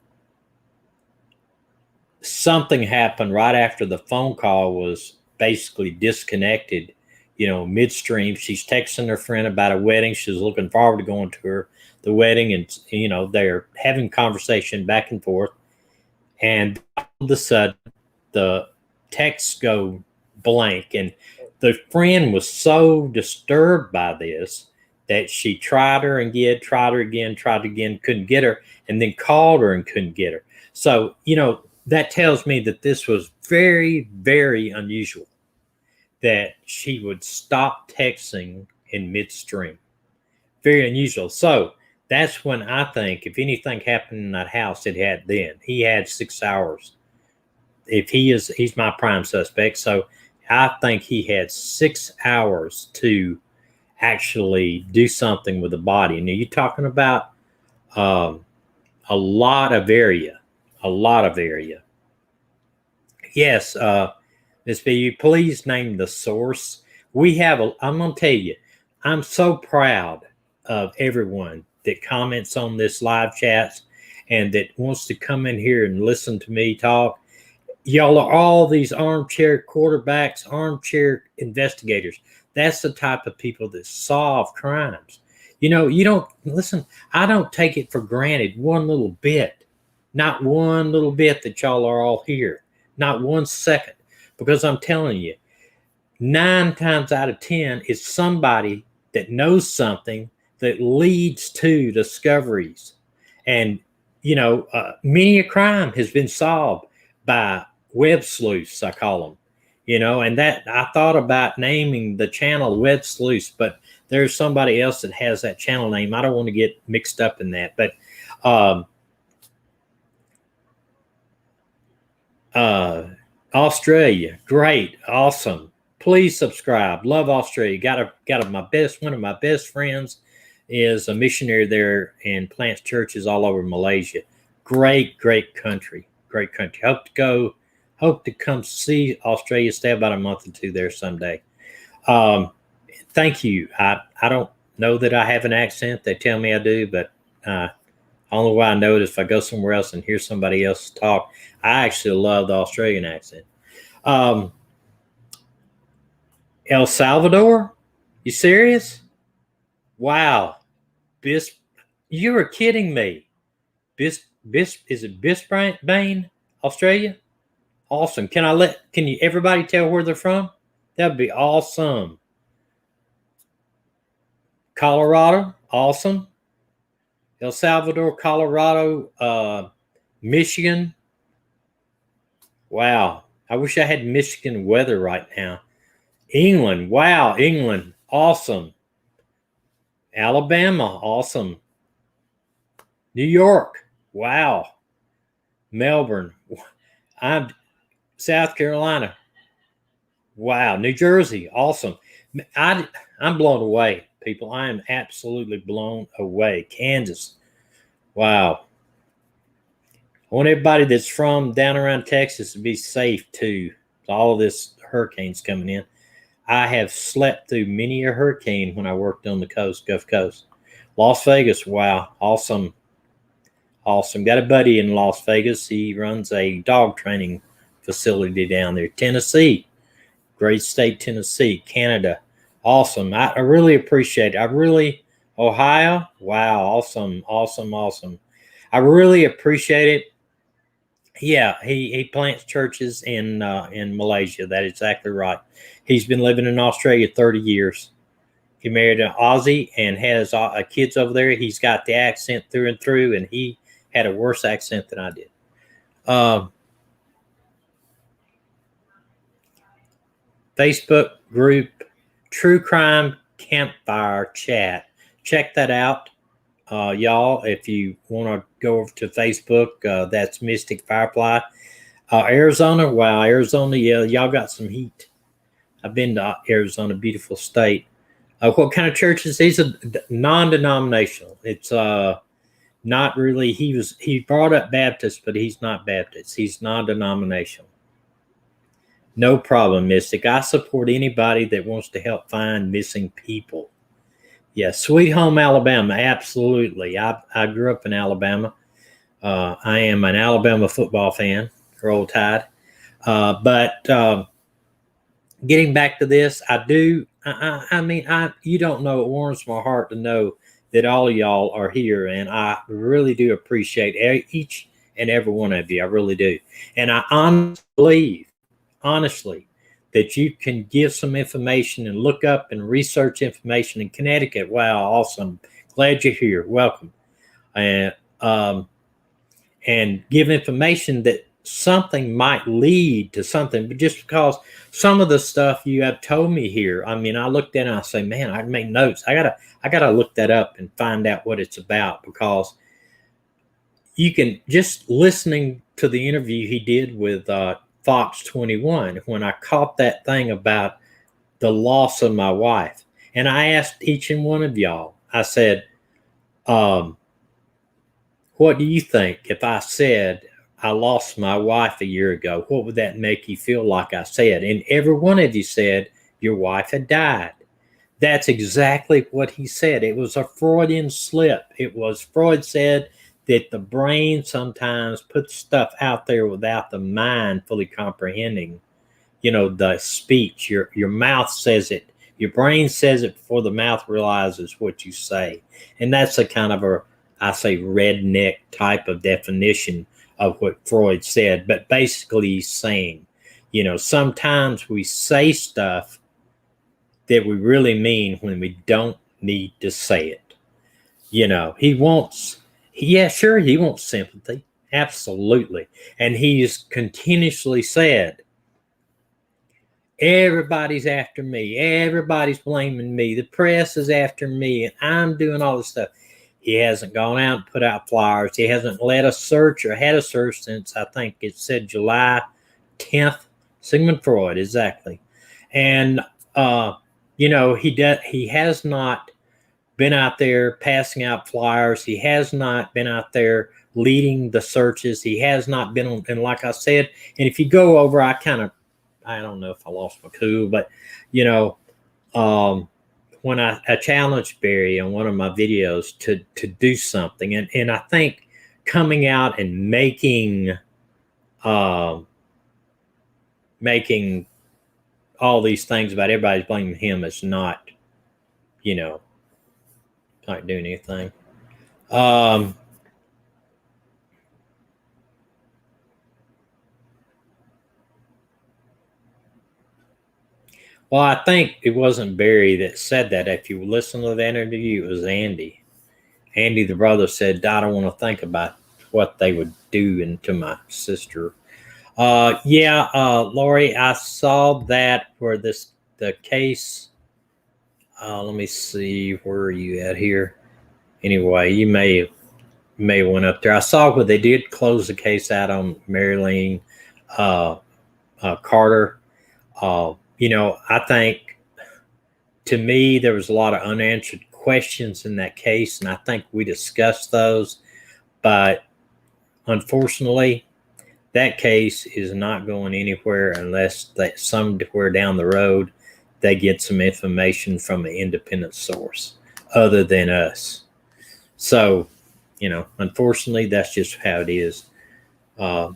happened right after the phone call was basically disconnected, midstream. She's texting her friend about a wedding. She's looking forward to going to the wedding, and they're having conversation back and forth, and all of a sudden the texts go blank, and the friend was so disturbed by this that she tried her again, couldn't get her, and then called her and couldn't get her. So that tells me that this was very, very unusual, that she would stop texting in midstream. Very unusual. So that's when I think if anything happened in that house, he had 6 hours. He's my prime suspect. So I think he had 6 hours to actually do something with the body. Now you're talking about a lot of area. Yes, Ms. B, please name the source. I'm going to tell you, I'm so proud of everyone that comments on this live chats and that wants to come in here and listen to me talk. Y'all are all these armchair quarterbacks, armchair investigators. That's the type of people that solve crimes. You don't listen. I don't take it for granted one little bit, not one little bit that y'all are all here, not 1 second, because I'm telling you, 9 times out of 10 is somebody that knows something that leads to discoveries. And, many a crime has been solved by web sleuths, I call them, and that I thought about naming the channel Web Sleuths, but there's somebody else that has that channel name. I don't want to get mixed up in that, but Australia, great, awesome. Please subscribe. Love Australia. One of my best friends is a missionary there and plants churches all over Malaysia. Great country. Great country. Hope to come see Australia. Stay about a month or two there someday. Thank you. I don't know that I have an accent. They tell me I do, but only way I know it is if I go somewhere else and hear somebody else talk. I actually love the Australian accent. El Salvador? You serious? Wow. You were kidding me. Is it Brisbane, Australia? Awesome. Can you everybody tell where they're from? That'd be awesome. Colorado, awesome. El Salvador, Colorado, Michigan. Wow. I wish I had Michigan weather right now. England. Wow. England. Awesome. Alabama. Awesome. New York. Wow. Melbourne. South Carolina. Wow. New Jersey. Awesome. I'm blown away, people. I am absolutely blown away. Kansas. Wow. I want everybody that's from down around Texas to be safe too. All of this hurricanes coming in. I have slept through many a hurricane when I worked on the coast, Gulf Coast. Las Vegas, wow, awesome. Got a buddy in Las Vegas. He runs a dog training facility down there. Tennessee, great state, Tennessee. Canada, awesome. I really appreciate it. Ohio, wow, awesome. I really appreciate it. Yeah, he plants churches in Malaysia. That is exactly right. He's been living in Australia 30 years. He married an Aussie and has kids over there. He's got the accent through and through, and he had a worse accent than I did. Facebook group, True Crime campfire chat. Check that out, y'all. If you want to go over to Facebook, that's Mystic Firefly. Arizona, wow, Arizona, yeah, y'all got some heat. I've been to Arizona, beautiful state. What kind of church is these? A non-denominational. It's not really. He brought up Baptist, but he's not Baptist. He's non-denominational. No problem, Mystic. I support anybody that wants to help find missing people. Yeah, Sweet Home Alabama, absolutely. I grew up in Alabama. I am an Alabama football fan, Roll Tide. But getting back to this, I do. I mean, you don't know. It warms my heart to know that all of y'all are here, and I really do appreciate each and every one of you. I really do, and I honestly, that you can give some information and look up and research information in Connecticut. Wow, awesome! Glad you're here. Welcome, and give information that something might lead to something, but just because some of the stuff you have told me here, I mean, I looked at it and I say, man, I make notes. I gotta look that up and find out what it's about, because you can just listening to the interview he did with Fox 21, when I caught that thing about the loss of my wife, and I asked each and one of y'all, I said, what do you think if I said I lost my wife a year ago? What would that make you feel like I said? And every one of you said your wife had died. That's exactly what he said. It was a Freudian slip. It was, Freud said that the brain sometimes puts stuff out there without the mind fully comprehending, the speech. Your mouth says it. Your brain says it before the mouth realizes what you say. And that's a kind of I say redneck type of definition of what Freud said, but basically he's saying, sometimes we say stuff that we really mean when we don't need to say it. He wants sympathy, absolutely. And he's continuously said, everybody's after me, everybody's blaming me, the press is after me, and I'm doing all this stuff. He hasn't gone out and put out flyers. He hasn't led a search or had a search since, I think it said July 10th. Sigmund Freud, exactly. And he has not been out there passing out flyers. He has not been out there leading the searches. He has not been on, and like I said, and if you go over, I don't know if I lost my cool, but when I challenged Barry on one of my videos to do something, and I think coming out and making all these things about everybody's blaming him is not doing anything. Well, I think it wasn't Barry that said that. If you listen to that interview, it was Andy. Andy, the brother, said, I don't want to think about what they would do to my sister. Lori, I saw that where the case. Let me see, where are you at here? Anyway, you may have went up there. I saw where they did close the case out on Marilyn Carter. I think, to me, there was a lot of unanswered questions in that case, and I think we discussed those. But unfortunately, that case is not going anywhere unless that somewhere down the road they get some information from an independent source other than us. So, unfortunately, that's just how it is. It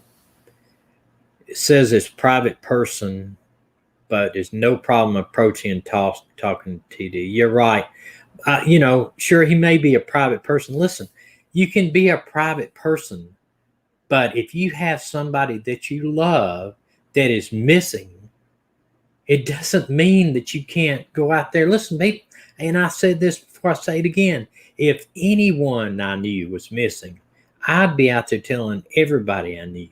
says it's private person, but there's no problem approaching and talking to TD. You're right. Sure, he may be a private person. Listen, you can be a private person, but if you have somebody that you love that is missing, it doesn't mean that you can't go out there. Listen, babe, and I said this before, I say it again. If anyone I knew was missing, I'd be out there telling everybody I knew.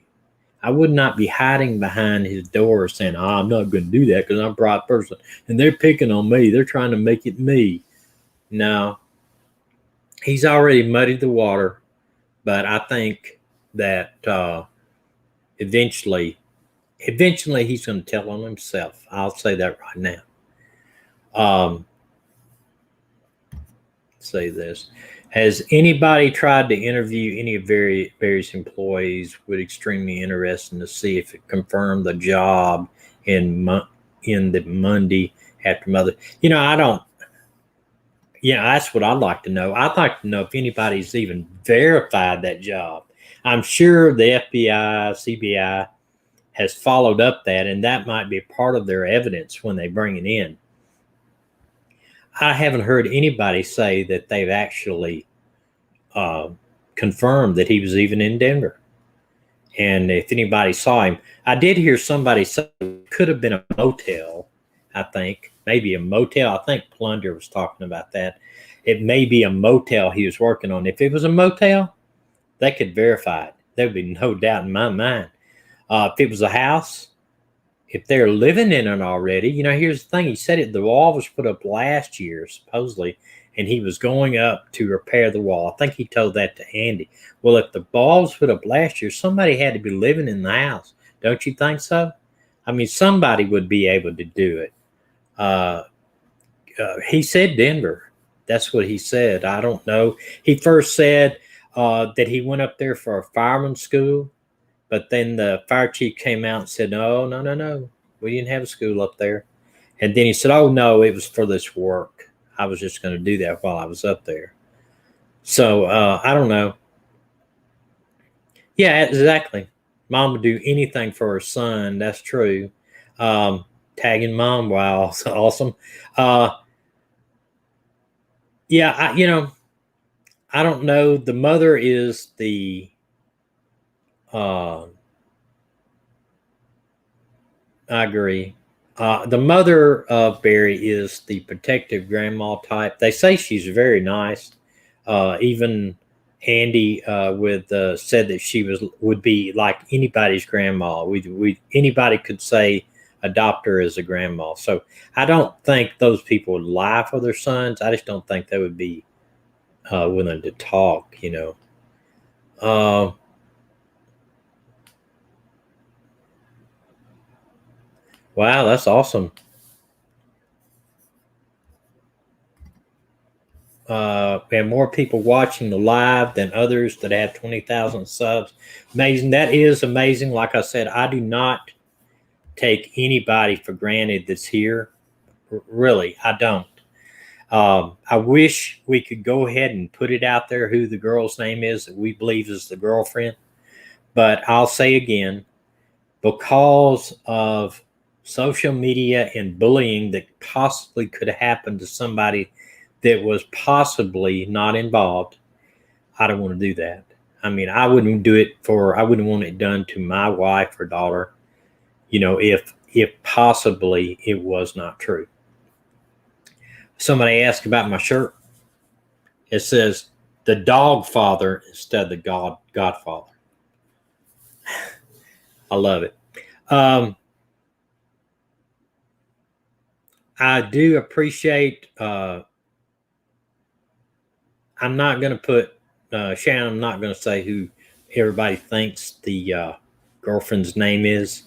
I would not be hiding behind his door saying, oh, I'm not going to do that because I'm a bright person and they're picking on me. They're trying to make it me. No, he's already muddied the water, but I think that eventually he's going to tell on himself. I'll say that right now. Say this. Has anybody tried to interview any of various employees? Would extremely interesting to see if it confirmed the job in the Monday after Mother. I don't. Yeah, that's what I'd like to know. I'd like to know if anybody's even verified that job. I'm sure the FBI, CBI has followed up that, and that might be part of their evidence when they bring it in. I haven't heard anybody say that they've actually confirmed that he was even in Denver. And if anybody saw him, I did hear somebody say it could have been a motel, I think. Maybe a motel. I think Plunder was talking about that. It may be a motel he was working on. If it was a motel, they could verify it. There would be no doubt in my mind. If it was a house, if they're living in it already, here's the thing. He said the wall was put up last year, supposedly, and he was going up to repair the wall. I think he told that to Andy. Well, if the wall was put up last year, somebody had to be living in the house. Don't you think so? I mean, somebody would be able to do it. He said Denver. That's what he said. I don't know. He first said that he went up there for a fireman's school. But then the fire chief came out and said, no. We didn't have a school up there. And then he said, oh, no, it was for this work. I was just going to do that while I was up there. So I don't know. Yeah, exactly. Mom would do anything for her son. That's true. Tagging mom. Wow. Awesome. Yeah, I don't know. The mother is the I agree. The mother of Barry is the protective grandma type. They say she's very nice. Even Andy said that she would be like anybody's grandma. Anybody could say adopt her as a grandma. So I don't think those people would lie for their sons. I just don't think they would be willing to talk. Wow, that's awesome. We have more people watching the live than others that have 20,000 subs. Amazing. That is amazing. Like I said, I do not take anybody for granted that's here. Really, I don't. I wish we could go ahead and put it out there who the girl's name is that we believe is the girlfriend. But I'll say again, because of social media and bullying that possibly could have happened to somebody that was possibly not involved, I don't want to do that. I mean, I wouldn't want it done to my wife or daughter, if possibly it was not true. Somebody asked about my shirt. It says the dog father instead of the Godfather. I love it. I do appreciate, I'm not going to put, Shannon, I'm not going to say who everybody thinks the girlfriend's name is.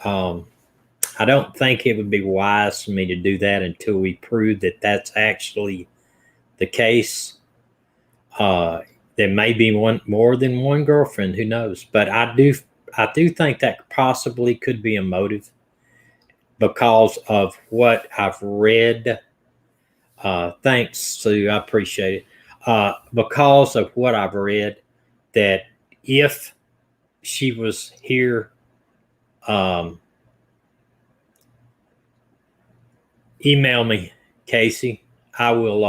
I don't think it would be wise for me to do that until we prove that that's actually the case. There may be more than one girlfriend, who knows? But I do think that possibly could be a motive because of what I've read. Thanks, Sue. I appreciate it. Because of what I've read, that if she was here, email me, Casey. I will.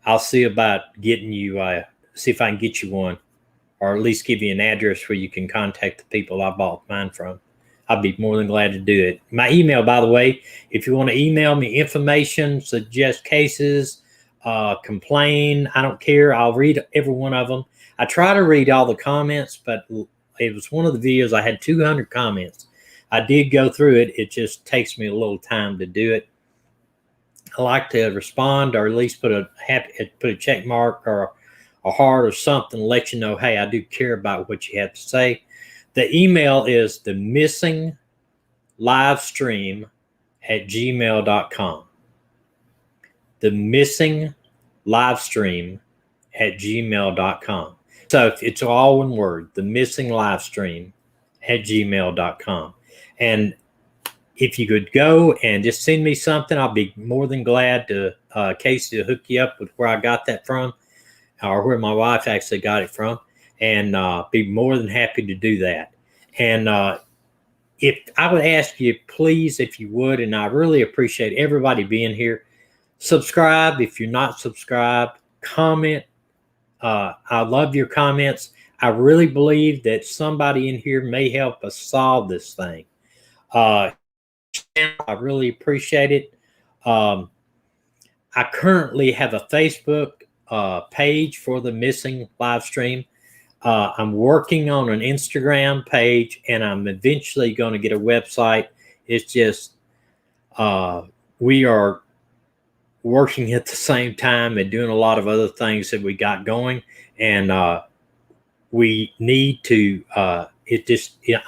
I'll see about getting you. See if I can get you one, or at least give you an address where you can contact the people I bought mine from. I'd be more than glad to do it. My email, by the way, if you want to email me information, suggest cases, complain, I don't care. I'll read every one of them. I try to read all the comments, but it was one of the videos. I had 200 comments. I did go through it. It just takes me a little time to do it. I like to respond, or at least put a check mark or a heart or something, let you know, hey, I do care about what you have to say. The email is the missing livestream at gmail.com. The missing livestream at gmail.com. So it's all one word, the missing livestream at gmail.com. And if you could go and just send me something, I'll be more than glad to, Casey, to hook you up with where I got that from, or where my wife actually got it from, and be more than happy to do that. And if I would ask you, please, if you would, and I really appreciate everybody being here, subscribe if you're not subscribed, comment. I love your comments. I really believe that somebody in here may help us solve this thing. I really appreciate it. I currently have a Facebook page for the missing live stream. I'm working on an Instagram page, and I'm eventually going to get a website. It's just we are working at the same time and doing a lot of other things that we got going, and we need to.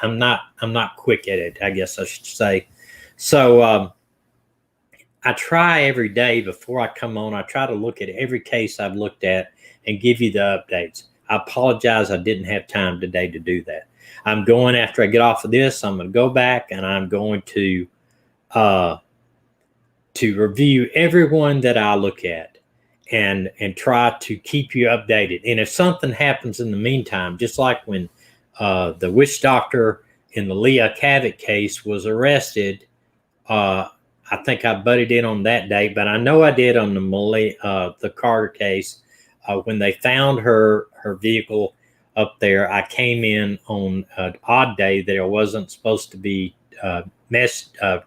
I'm not quick at it, I guess I should say. So I try every day before I come on. I try to look at every case I've looked at and give you the updates. I apologize, I didn't have time today to do that. I'm going, after I get off of this, I'm going to go back and I'm going to review everyone that I look at and try to keep you updated. And if something happens in the meantime, just like when the witch doctor in the Leah Cavett case was arrested, I think I butted in on that day, but I know I did on the Carter case. When they found her vehicle up there, I came in on an odd day that I wasn't supposed to be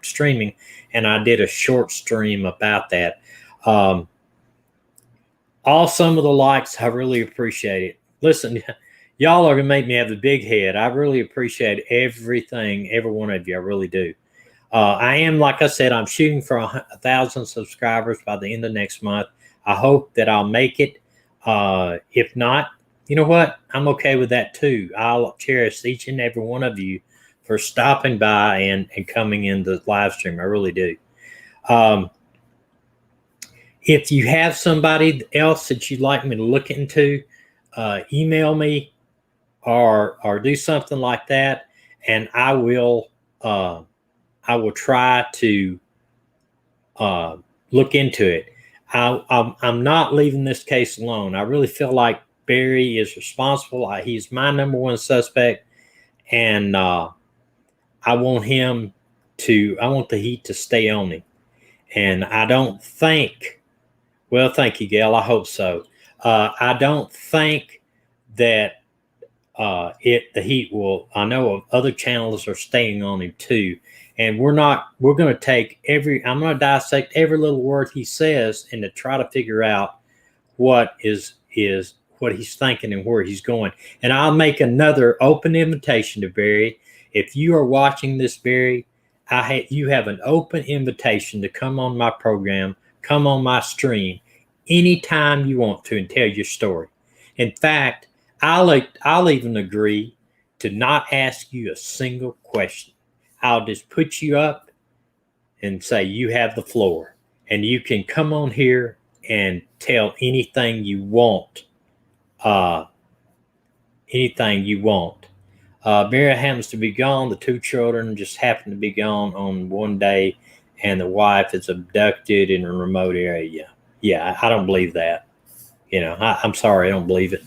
streaming, and I did a short stream about that. Some of the likes, I really appreciate it. Listen, y'all are gonna make me have the big head. I really appreciate everything, every one of you. I really do. I am, like I said, I'm shooting for 1,000 subscribers by the end of next month. I hope that I'll make it. If not, you know what? I'm okay with that too. I'll cherish each and every one of you for stopping by and coming in the live stream. I really do. If you have somebody else that you'd like me to look into, email me or do something like that, and I will try to look into it. I'm not leaving this case alone. I really feel like Barry is responsible. He's my number one suspect, and I want the heat to stay on him. And I don't think, well, thank you, Gail. I hope so. I don't think that the heat will. I know other channels are staying on him too. And we're going to take I'm going to dissect every little word he says and to try to figure out what what he's thinking and where he's going. And I'll make another open invitation to Barry. If you are watching this, Barry, you have an open invitation to come on my program, come on my stream anytime you want to and tell your story. In fact, I'll even agree to not ask you a single question. I'll just put you up and say, you have the floor, and you can come on here and tell anything you want. Anything you want. Barry happens to be gone. The two children just happen to be gone on one day, and the wife is abducted in a remote area. Yeah, I don't believe that. I'm sorry, I don't believe it.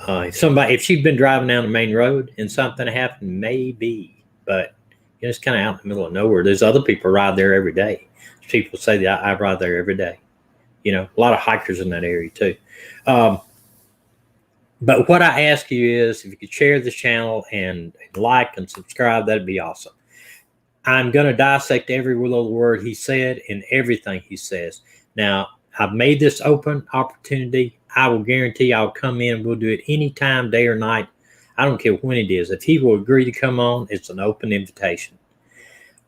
If she'd been driving down the main road and something happened, maybe, but it's kind of out in the middle of nowhere. There's other people ride there every day. People say that I ride there every day. A lot of hikers in that area too. But what I ask you is, if you could share this channel and like and subscribe, that'd be awesome. I'm going to dissect every little word he said and everything he says. Now, I've made this open opportunity. I will guarantee I'll come in. We'll do it anytime, day or night. I don't care when it is. If he will agree to come on, it's an open invitation.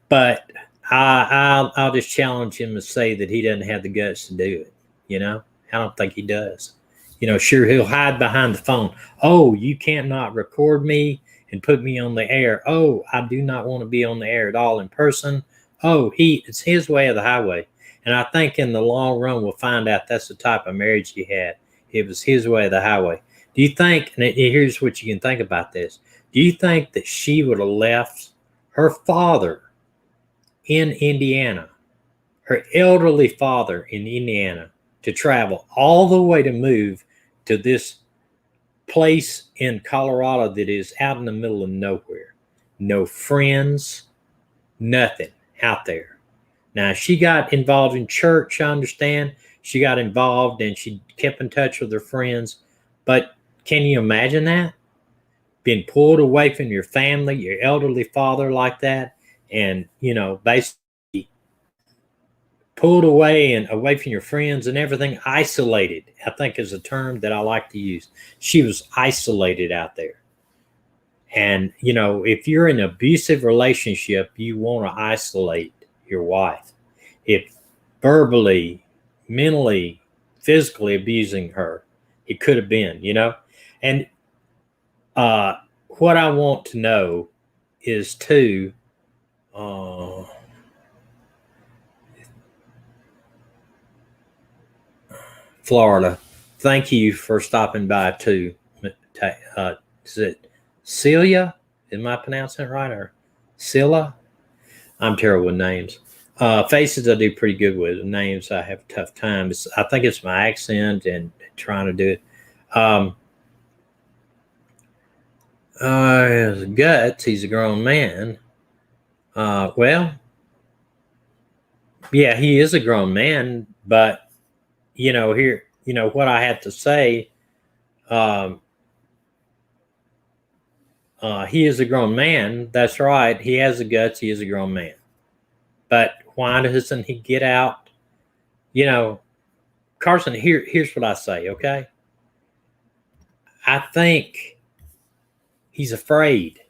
But I'll just challenge him to say that he doesn't have the guts to do it. You know, I don't think he does. You know, sure, he'll hide behind the phone. Oh, you can't not record me and put me on the air. Oh, I do not want to be on the air at all in person. Oh, it's his way or the highway. And I think in the long run, we'll find out that's the type of marriage he had. It was his way or the highway. Do you think, and here's what you can think about this. Do you think that she would have left her father in Indiana, her elderly father in Indiana, to travel all the way to move to this place in Colorado that is out in the middle of nowhere? No friends, nothing out there. Now, she got involved in church, I understand. She got involved and she kept in touch with her friends. But can you imagine that? Being pulled away from your family, your elderly father like that, and, you know, basically pulled away and away from your friends and everything, isolated, I think is a term that I like to use. She was isolated out there. And, you know, if you're in an abusive relationship, you want to isolate your wife. If verbally, mentally, physically abusing her, it could have been, you know. And what I want to know is too, Florida, thank you for stopping by too. Is it Celia? Am I pronouncing it right? Or Scylla? I'm terrible with names. Faces I do pretty good with. Names I have a tough time. I think it's my accent and trying to do it. His guts, he's a grown man. Well, yeah, he is a grown man, but you know, here, you know, what I have to say, he is a grown man. That's right. He has the guts. He is a grown man. But why doesn't he get out? You know, Carson, here's what I say, okay? I think he's afraid.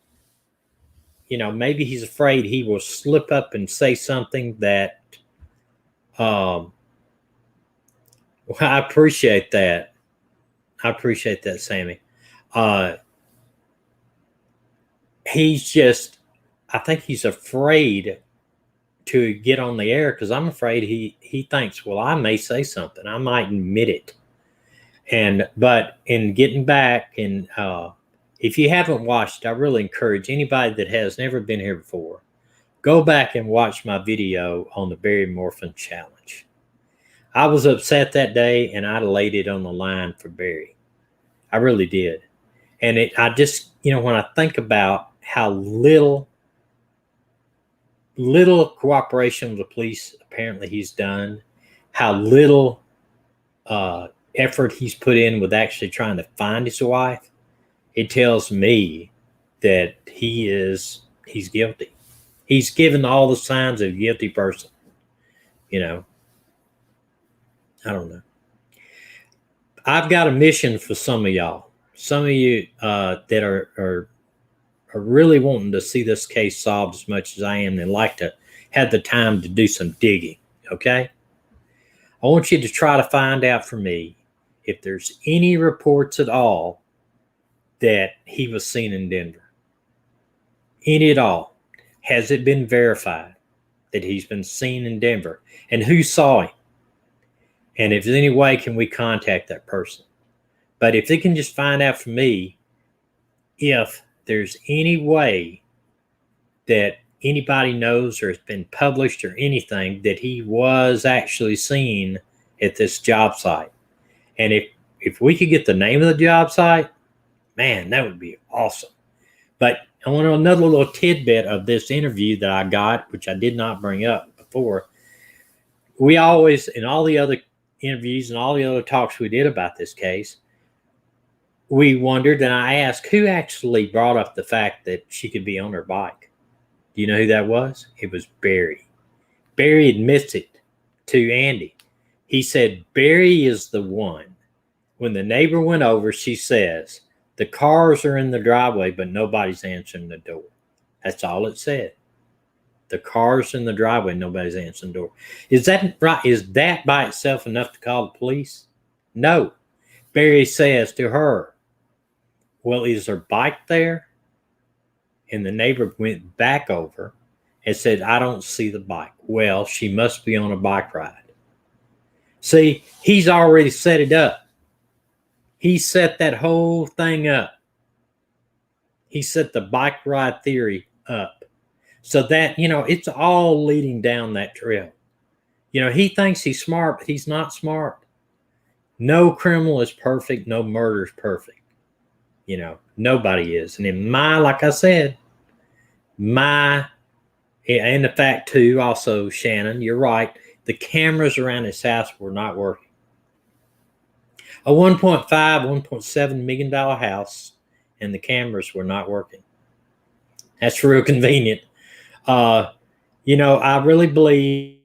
You know, maybe he's afraid he will slip up and say something that, well, I appreciate that. I appreciate that, Sammy. He's just, I think he's afraid to get on the air because I'm afraid he thinks, well, I may say something. I might admit it. But in getting back, and if you haven't watched, I really encourage anybody that has never been here before, go back and watch my video on the Barry Morphew challenge. I was upset that day and I laid it on the line for Barry. I really did. And I just, you know, when I think about how little cooperation with the police apparently he's done, how little effort he's put in with actually trying to find his wife, it tells me that he's guilty. He's given all the signs of a guilty person. You know, I don't know. I've got a mission for some of y'all. Some of you that are really wanting to see this case solved as much as I am and like to have the time to do some digging, okay? I want you to try to find out for me if there's any reports at all that he was seen in Denver. Any at all. Has it been verified that he's been seen in Denver? And who saw him? And if there's any way, can we contact that person? But if they can just find out for me if there's any way that anybody knows or has been published or anything that he was actually seen at this job site. And if we could get the name of the job site, man, that would be awesome. But I want another little tidbit of this interview that I got, which I did not bring up before. We always, in all the other interviews and all the other talks we did about this case, we wondered, and I asked, who actually brought up the fact that she could be on her bike? Do you know who that was? It was Barry. Barry admits it to Andy. He said, Barry is the one. When the neighbor went over, she says, The cars are in the driveway, but nobody's answering the door. That's all it said. The cars in the driveway, nobody's answering the door. Is that right? Is that by itself enough to call the police? No. Barry says to her, well, is her bike there? And the neighbor went back over and said, I don't see the bike. Well, she must be on a bike ride. See, he's already set it up. He set that whole thing up. He set the bike ride theory up. So that, it's all leading down that trail. He thinks he's smart, but he's not smart. No criminal is perfect. No murder is perfect. Nobody is. And like I said, and the fact too, also, Shannon, you're right. The cameras around his house were not working. A $1.7 million house, and the cameras were not working. That's real convenient. I really believe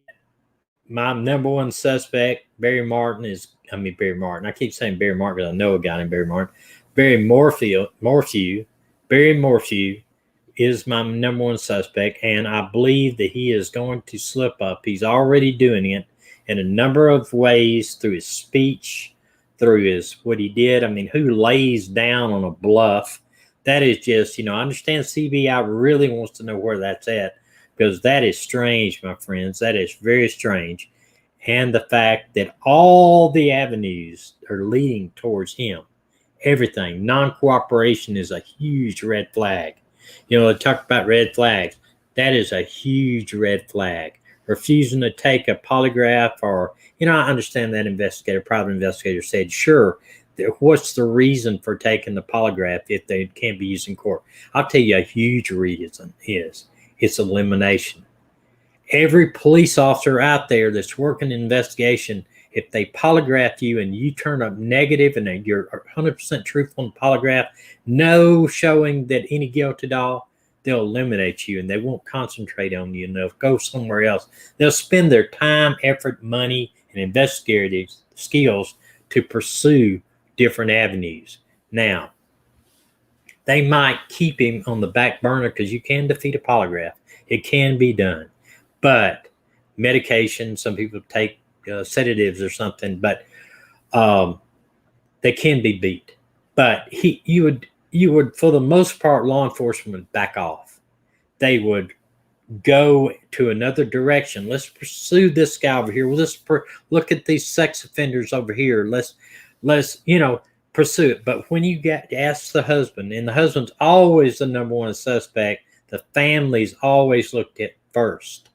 my number one suspect, Barry Morphew. I keep saying Barry Morphew because I know a guy named Barry Morphew. Barry Morphew is my number one suspect, and I believe that he is going to slip up. He's already doing it in a number of ways through his speech, through what he did. Who lays down on a bluff? That is just, I understand CBI really wants to know where that's at, because that is strange, my friends. That is very strange. And the fact that all the avenues are leading towards him, everything, non-cooperation is a huge red flag. They talk about red flags. That is a huge red flag. Refusing to take a polygraph, or, I understand that private investigator said, sure, what's the reason for taking the polygraph if they can't be used in court? I'll tell you a huge reason is it's elimination. Every police officer out there that's working an investigation, if they polygraph you and you turn up negative and you're 100% truthful in polygraph, no showing that any guilt at all, they'll eliminate you and they won't concentrate on you, and they'll go somewhere else. They'll spend their time, effort, money, and investigative skills to pursue different avenues. Now, they might keep him on the back burner because you can defeat a polygraph. It can be done. But medication, some people take sedatives or something, but they can be beat. But you would, for the most part, law enforcement would back off. They would go to another direction. Let's pursue this guy over here. Well, let's look at these sex offenders over here. Let's pursue it. But when you get to ask the husband, and the husband's always the number one suspect, the family's always looked at first,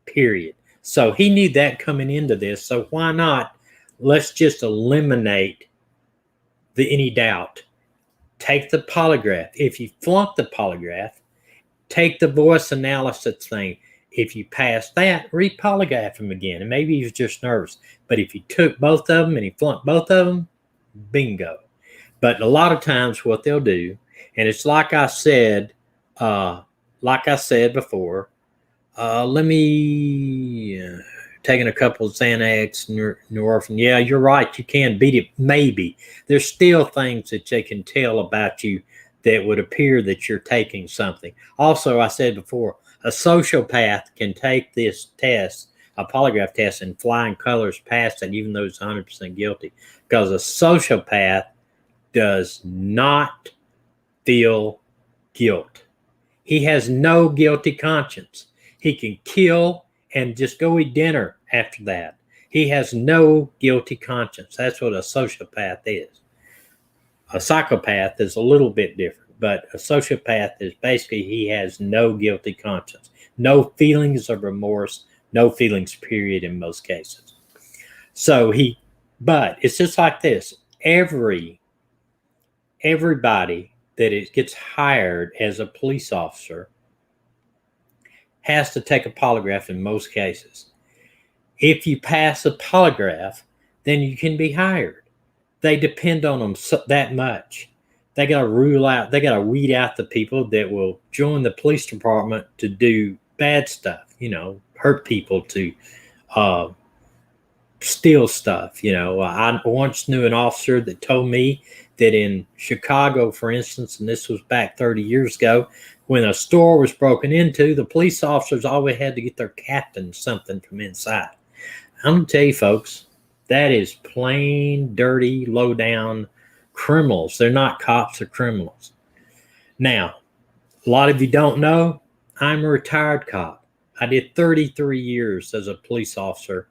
period. So he knew that coming into this. So why not? Let's just eliminate any doubt. Take the polygraph. If you flunk the polygraph, take the voice analysis thing. If you pass that, re-polygraph him again. And maybe he was just nervous. But if you took both of them and he flunked both of them, bingo. But a lot of times what they'll do, and it's like I said before, let me taking a couple of Xanax, Norphin. Yeah, you're right. You can beat it. Maybe there's still things that they can tell about you that would appear that you're taking something. Also, I said before, a sociopath can take this test, a polygraph test, and flying colors past it, even though it's 100% guilty, because a sociopath does not feel guilt. He has no guilty conscience. He can kill and just go eat dinner after that. He has no guilty conscience. That's what a sociopath is. A psychopath is a little bit different, but a sociopath is basically he has no guilty conscience, no feelings of remorse, no feelings, period, in most cases. But it's just like this. Everybody that gets hired as a police officer has to take a polygraph in most cases. If you pass a polygraph, then you can be hired. They depend on them that much. They got to weed out the people that will join the police department to do bad stuff, hurt people, to steal stuff. I once knew an officer that told me that in Chicago, for instance, and this was back 30 years ago, when a store was broken into, the police officers always had to get their captain something from inside. I'm going to tell you, folks, that is plain, dirty, low down criminals. They're not cops, they're criminals. Now, a lot of you don't know, I'm a retired cop. I did 33 years as a police officer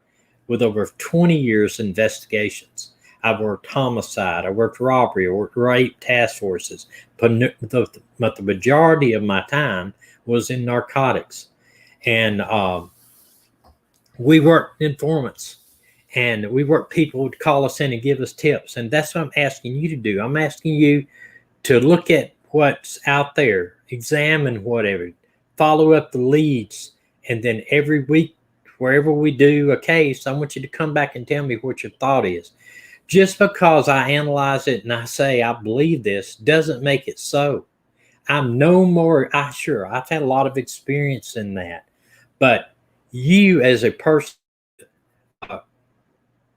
with over 20 years investigations. I've worked homicide, I worked robbery, I worked rape task forces, but the majority of my time was in narcotics. And we worked informants, and we worked people would call us in and give us tips. And that's what I'm asking you to do. I'm asking you to look at what's out there, examine whatever, follow up the leads, and then every week, wherever we do a case, I want you to come back and tell me what your thought is. Just because I analyze it and I say I believe this doesn't make it so. I'm no more, I've had a lot of experience in that, but you as a person,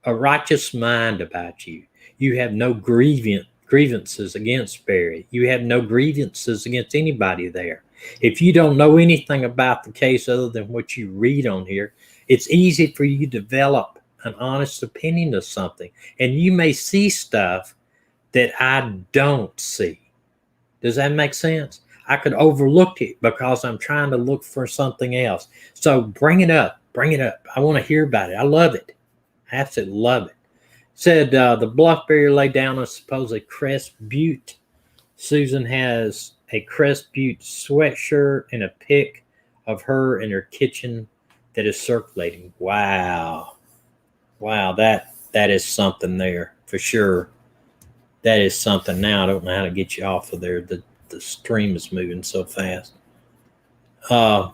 a righteous mind about you. You have no grievances against Barry. You have no grievances against anybody there. If you don't know anything about the case other than what you read on here, it's easy for you to develop an honest opinion of something. And you may see stuff that I don't see. Does that make sense? I could overlook it because I'm trying to look for something else. So bring it up. Bring it up. I want to hear about it. I love it. I absolutely love it. Said the bluff barrier laid down on supposedly Crest Butte. Susan has a Crest Butte sweatshirt and a pic of her in her kitchen that is circulating. Wow. Wow, that is something there for sure. That is something. Now I don't know how to get you off of there. The stream is moving so fast. Put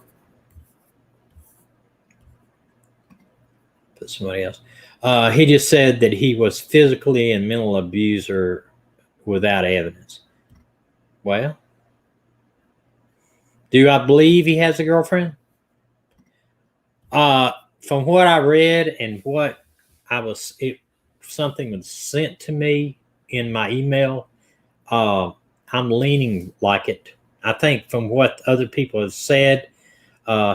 somebody else. He just said that he was physically and mental abuser without evidence. Well, do I believe he has a girlfriend? From what I read and what something was sent to me in my email, I'm leaning like it. I think from what other people have said,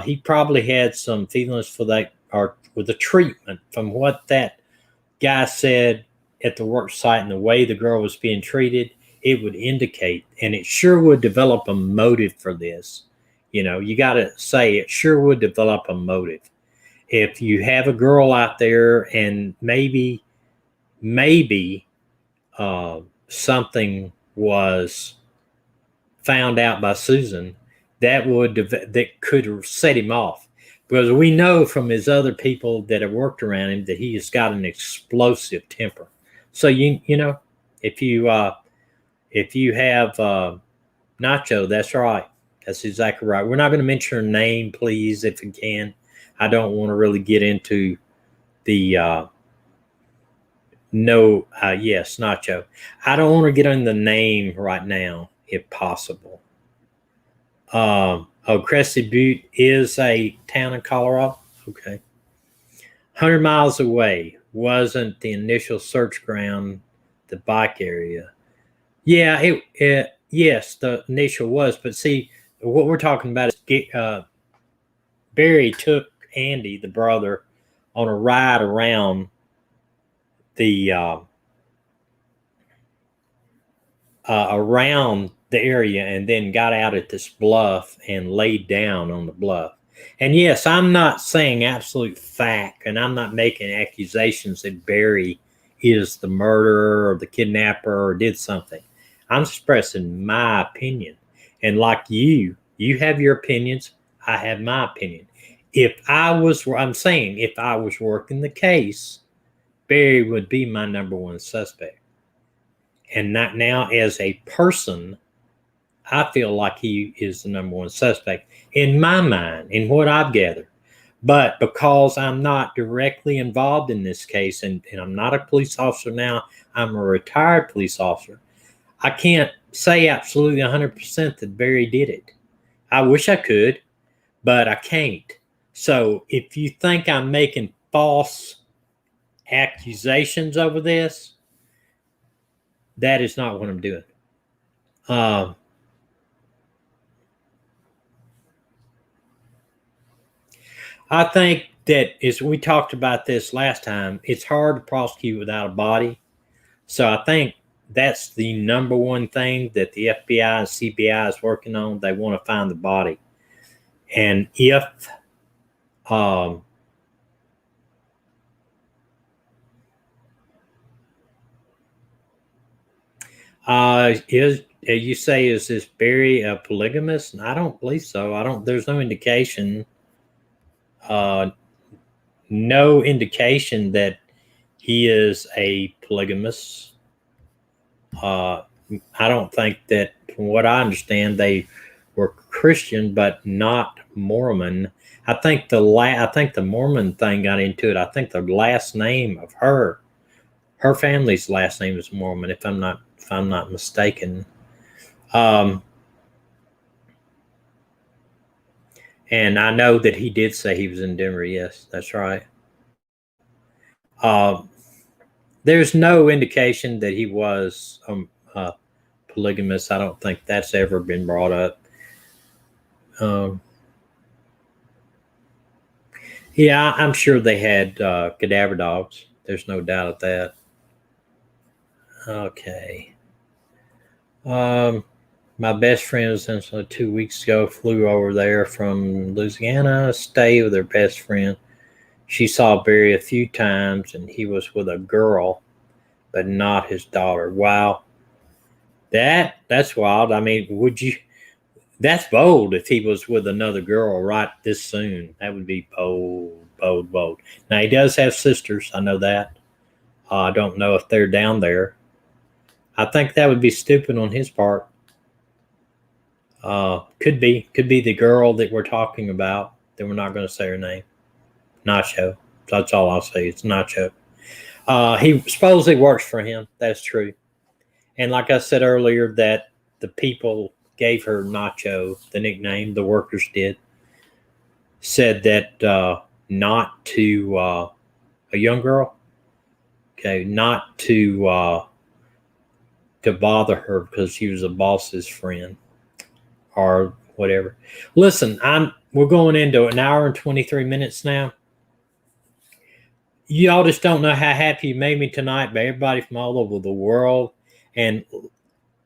he probably had some feelings for that, or with the treatment from what that guy said at the work site and the way the girl was being treated. It would indicate, and it sure would develop a motive for this. You know, you got to say it sure would develop a motive. If you have a girl out there and maybe something was found out by Susan that could set him off, because we know from his other people that have worked around him that he has got an explosive temper. So you know, if you have Nacho, that's right. That's exactly right. We're not going to mention her name, please, if we can. I don't want to really get into the yes, Nacho. I don't want to get on the name right now, if possible. Crested Butte is a town in Colorado. Okay. 100 miles away. Wasn't the initial search ground the bike area? Yeah, yes, the initial was. But see, what we're talking about is Barry took Andy, the brother, on a ride around the area, and then got out at this bluff and laid down on the bluff. And yes, I'm not saying absolute fact, and I'm not making accusations that Barry is the murderer or the kidnapper or did something. I'm expressing my opinion. And like you have your opinions, I have my opinion. I'm saying if I was working the case, Barry would be my number one suspect. And not now as a person, I feel like he is the number one suspect in my mind, in what I've gathered. But because I'm not directly involved in this case, and I'm not a police officer now, I'm a retired police officer, I can't say absolutely 100% that Barry did it. I wish I could, but I can't. So if you think I'm making false accusations over this, That is not what I'm doing. Uh, I think that, as we talked about this last time, it's hard to prosecute without a body. So I think that's the number one thing that the FBI and CBI is working on. They want to find the body. And if um, is you say, is this Barry a polygamist? I don't believe so. I don't. There's no indication. Uh, no indication that he is a polygamist. Uh, I don't think that, from what I understand, they were Christian but not Mormon. I think the Mormon thing got into it. I think the last name of her family's last name is Mormon, if I'm not mistaken. Um, and I know that he did say he was in Denver. Yes, that's right. Um, there's no indication that he was polygamous. I don't think that's ever been brought up. Um, yeah, I'm sure they had cadaver dogs. There's no doubt of that. Okay. Um, my best friend, since 2 weeks ago, flew over there from Louisiana, stay with her best friend. She saw Barry a few times, and he was with a girl, but not his daughter. Wow, that's wild. I mean, would you? That's bold. If he was with another girl right this soon, that would be bold, bold, bold. Now he does have sisters. I know that. I don't know if they're down there. I think that would be stupid on his part. Could be the girl that we're talking about. That we're not going to say her name. Nacho. That's all I'll say. It's Nacho. He supposedly works for him. That's true. And like I said earlier, that the people gave her Nacho, the nickname, the workers did, said that not to a young girl, okay, not to bother her because she was a boss's friend or whatever. Listen, we're going into an hour and 23 minutes now. Y'all just don't know how happy you made me tonight by everybody from all over the world. And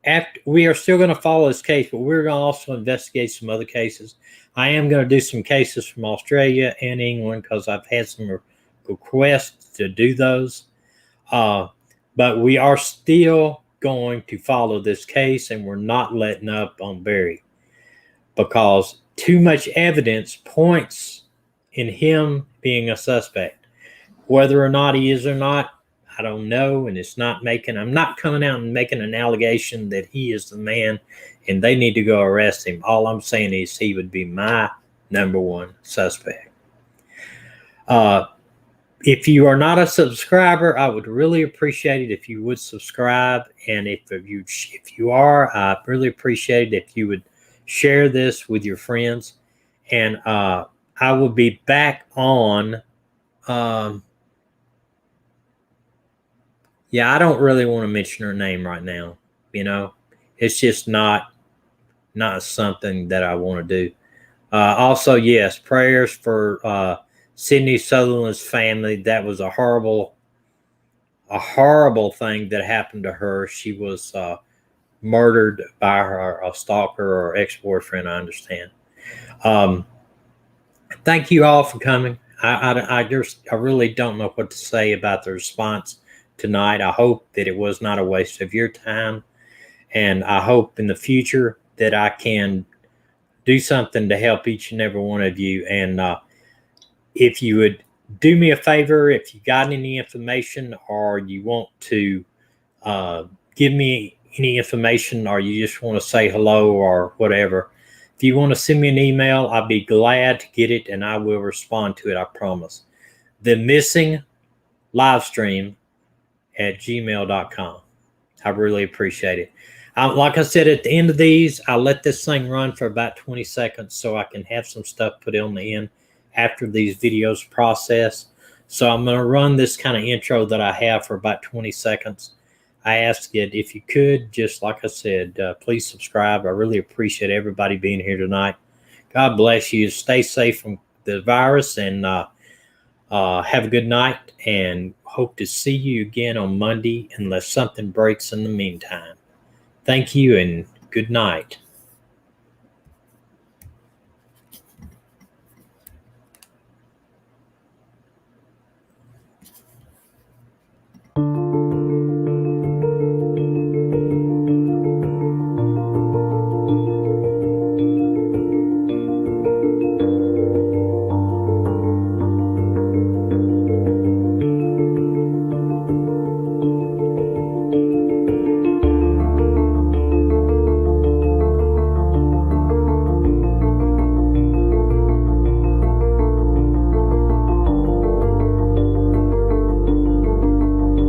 after, we are still going to follow this case, but we're going to also investigate some other cases. I am going to do some cases from Australia and England because I've had some requests to do those. But we are still going to follow this case, and we're not letting up on Barry because too much evidence points in him being a suspect. Whether or not he is or not, I don't know. And I'm not coming out and making an allegation that he is the man and they need to go arrest him. All I'm saying is he would be my number one suspect. If you are not a subscriber, I would really appreciate it if you would subscribe. And if you are, I really appreciate it if you would share this with your friends. And I will be back on. Yeah, I don't really want to mention her name right now. It's just not something that I want to do. Also, yes, prayers for Sydney Sutherland's family. That was a horrible thing that happened to her. She was murdered by her a stalker or ex-boyfriend, I understand. Thank you all for coming. I really don't know what to say about the response tonight. I hope that it was not a waste of your time, and I hope in the future that I can do something to help each and every one of you. And if you would do me a favor, if you got any information or you want to give me any information or you just want to say hello or whatever, if you want to send me an email, I'll be glad to get it and I will respond to it, I promise. The missing live stream at gmail.com. I really appreciate it. Like I said, at the end of these, I let this thing run for about 20 seconds so I can have some stuff put on the end after these videos process. So I'm going to run this kind of intro that I have for about 20 seconds. I ask that if you could, just like I said, please subscribe. I really appreciate everybody being here tonight. God bless you. Stay safe from the virus, and have a good night, and hope to see you again on Monday unless something breaks in the meantime. Thank you and good night.